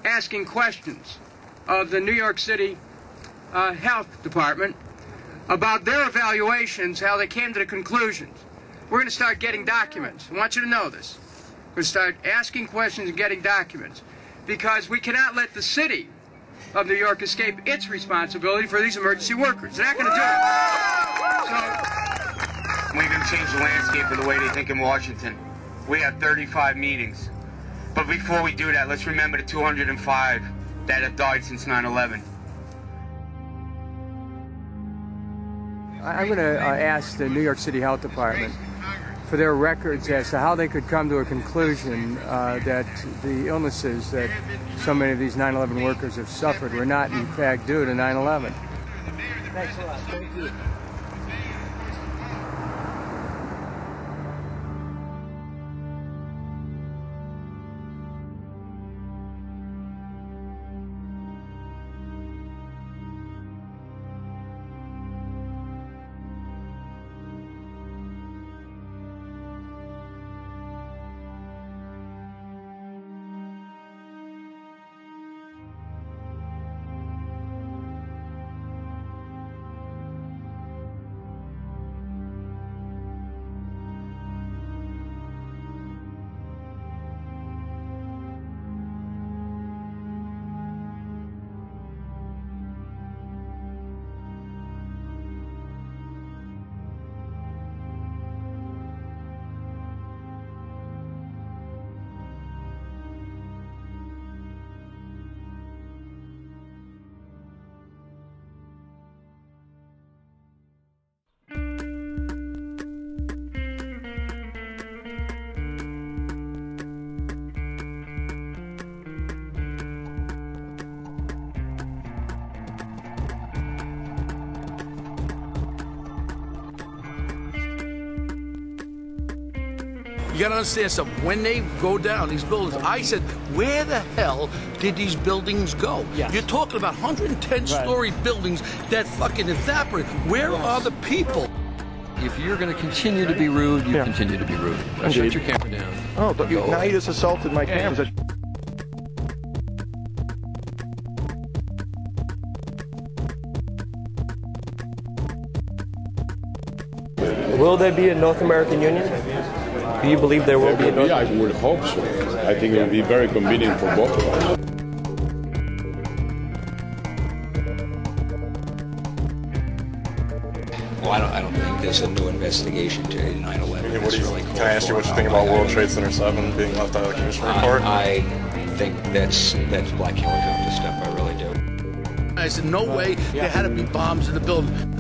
asking questions of the New York City Health Department about their evaluations, how they came to the conclusions. We're going to start getting documents. I want you to know this. We're going to start asking questions and getting documents, because we cannot let the city of New York escape its responsibility for these emergency workers. They're not going to do it. We're going to change the landscape of the way they think in Washington. We have 35 meetings. But before we do that, let's remember the 205 that have died since 9/11. I'm going to ask the New York City Health Department for their records as to how they could come to a conclusion that the illnesses that so many of these 9/11 workers have suffered were not, in fact, due to 9/11. Thanks a lot. Thank you. You gotta understand something. When they go down, these buildings, I said, where the hell did these buildings go? Yes. You're talking about 110-story buildings that fucking evaporate. Where are the people? If you're going to continue to be rude, you continue to be rude. Now shut your camera down. Oh, but now you just assaulted my cameras. Will there be a North American Union? Do you believe there will be a North American Union? I would hope so. I think it would be very convenient for both of us. Well, I don't think there's a new investigation to 9/11. Can I ask you what you think about World Trade Center 7 being left out of the commission report? I think that's black helicopter stuff. I really do. I said, no way. There had to be bombs in the building.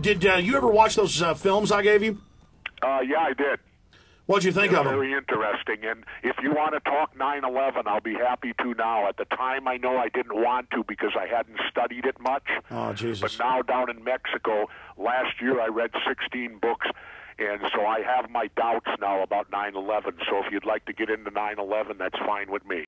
Did you ever watch those films I gave you? Yeah, I did. What'd you think of them? Very interesting. And if you want to talk 9/11, I'll be happy to now. At the time, I know I didn't want to because I hadn't studied it much. Oh, Jesus. But now down in Mexico, last year I read 16 books, and so I have my doubts now about 9/11. So if you'd like to get into 9/11, that's fine with me.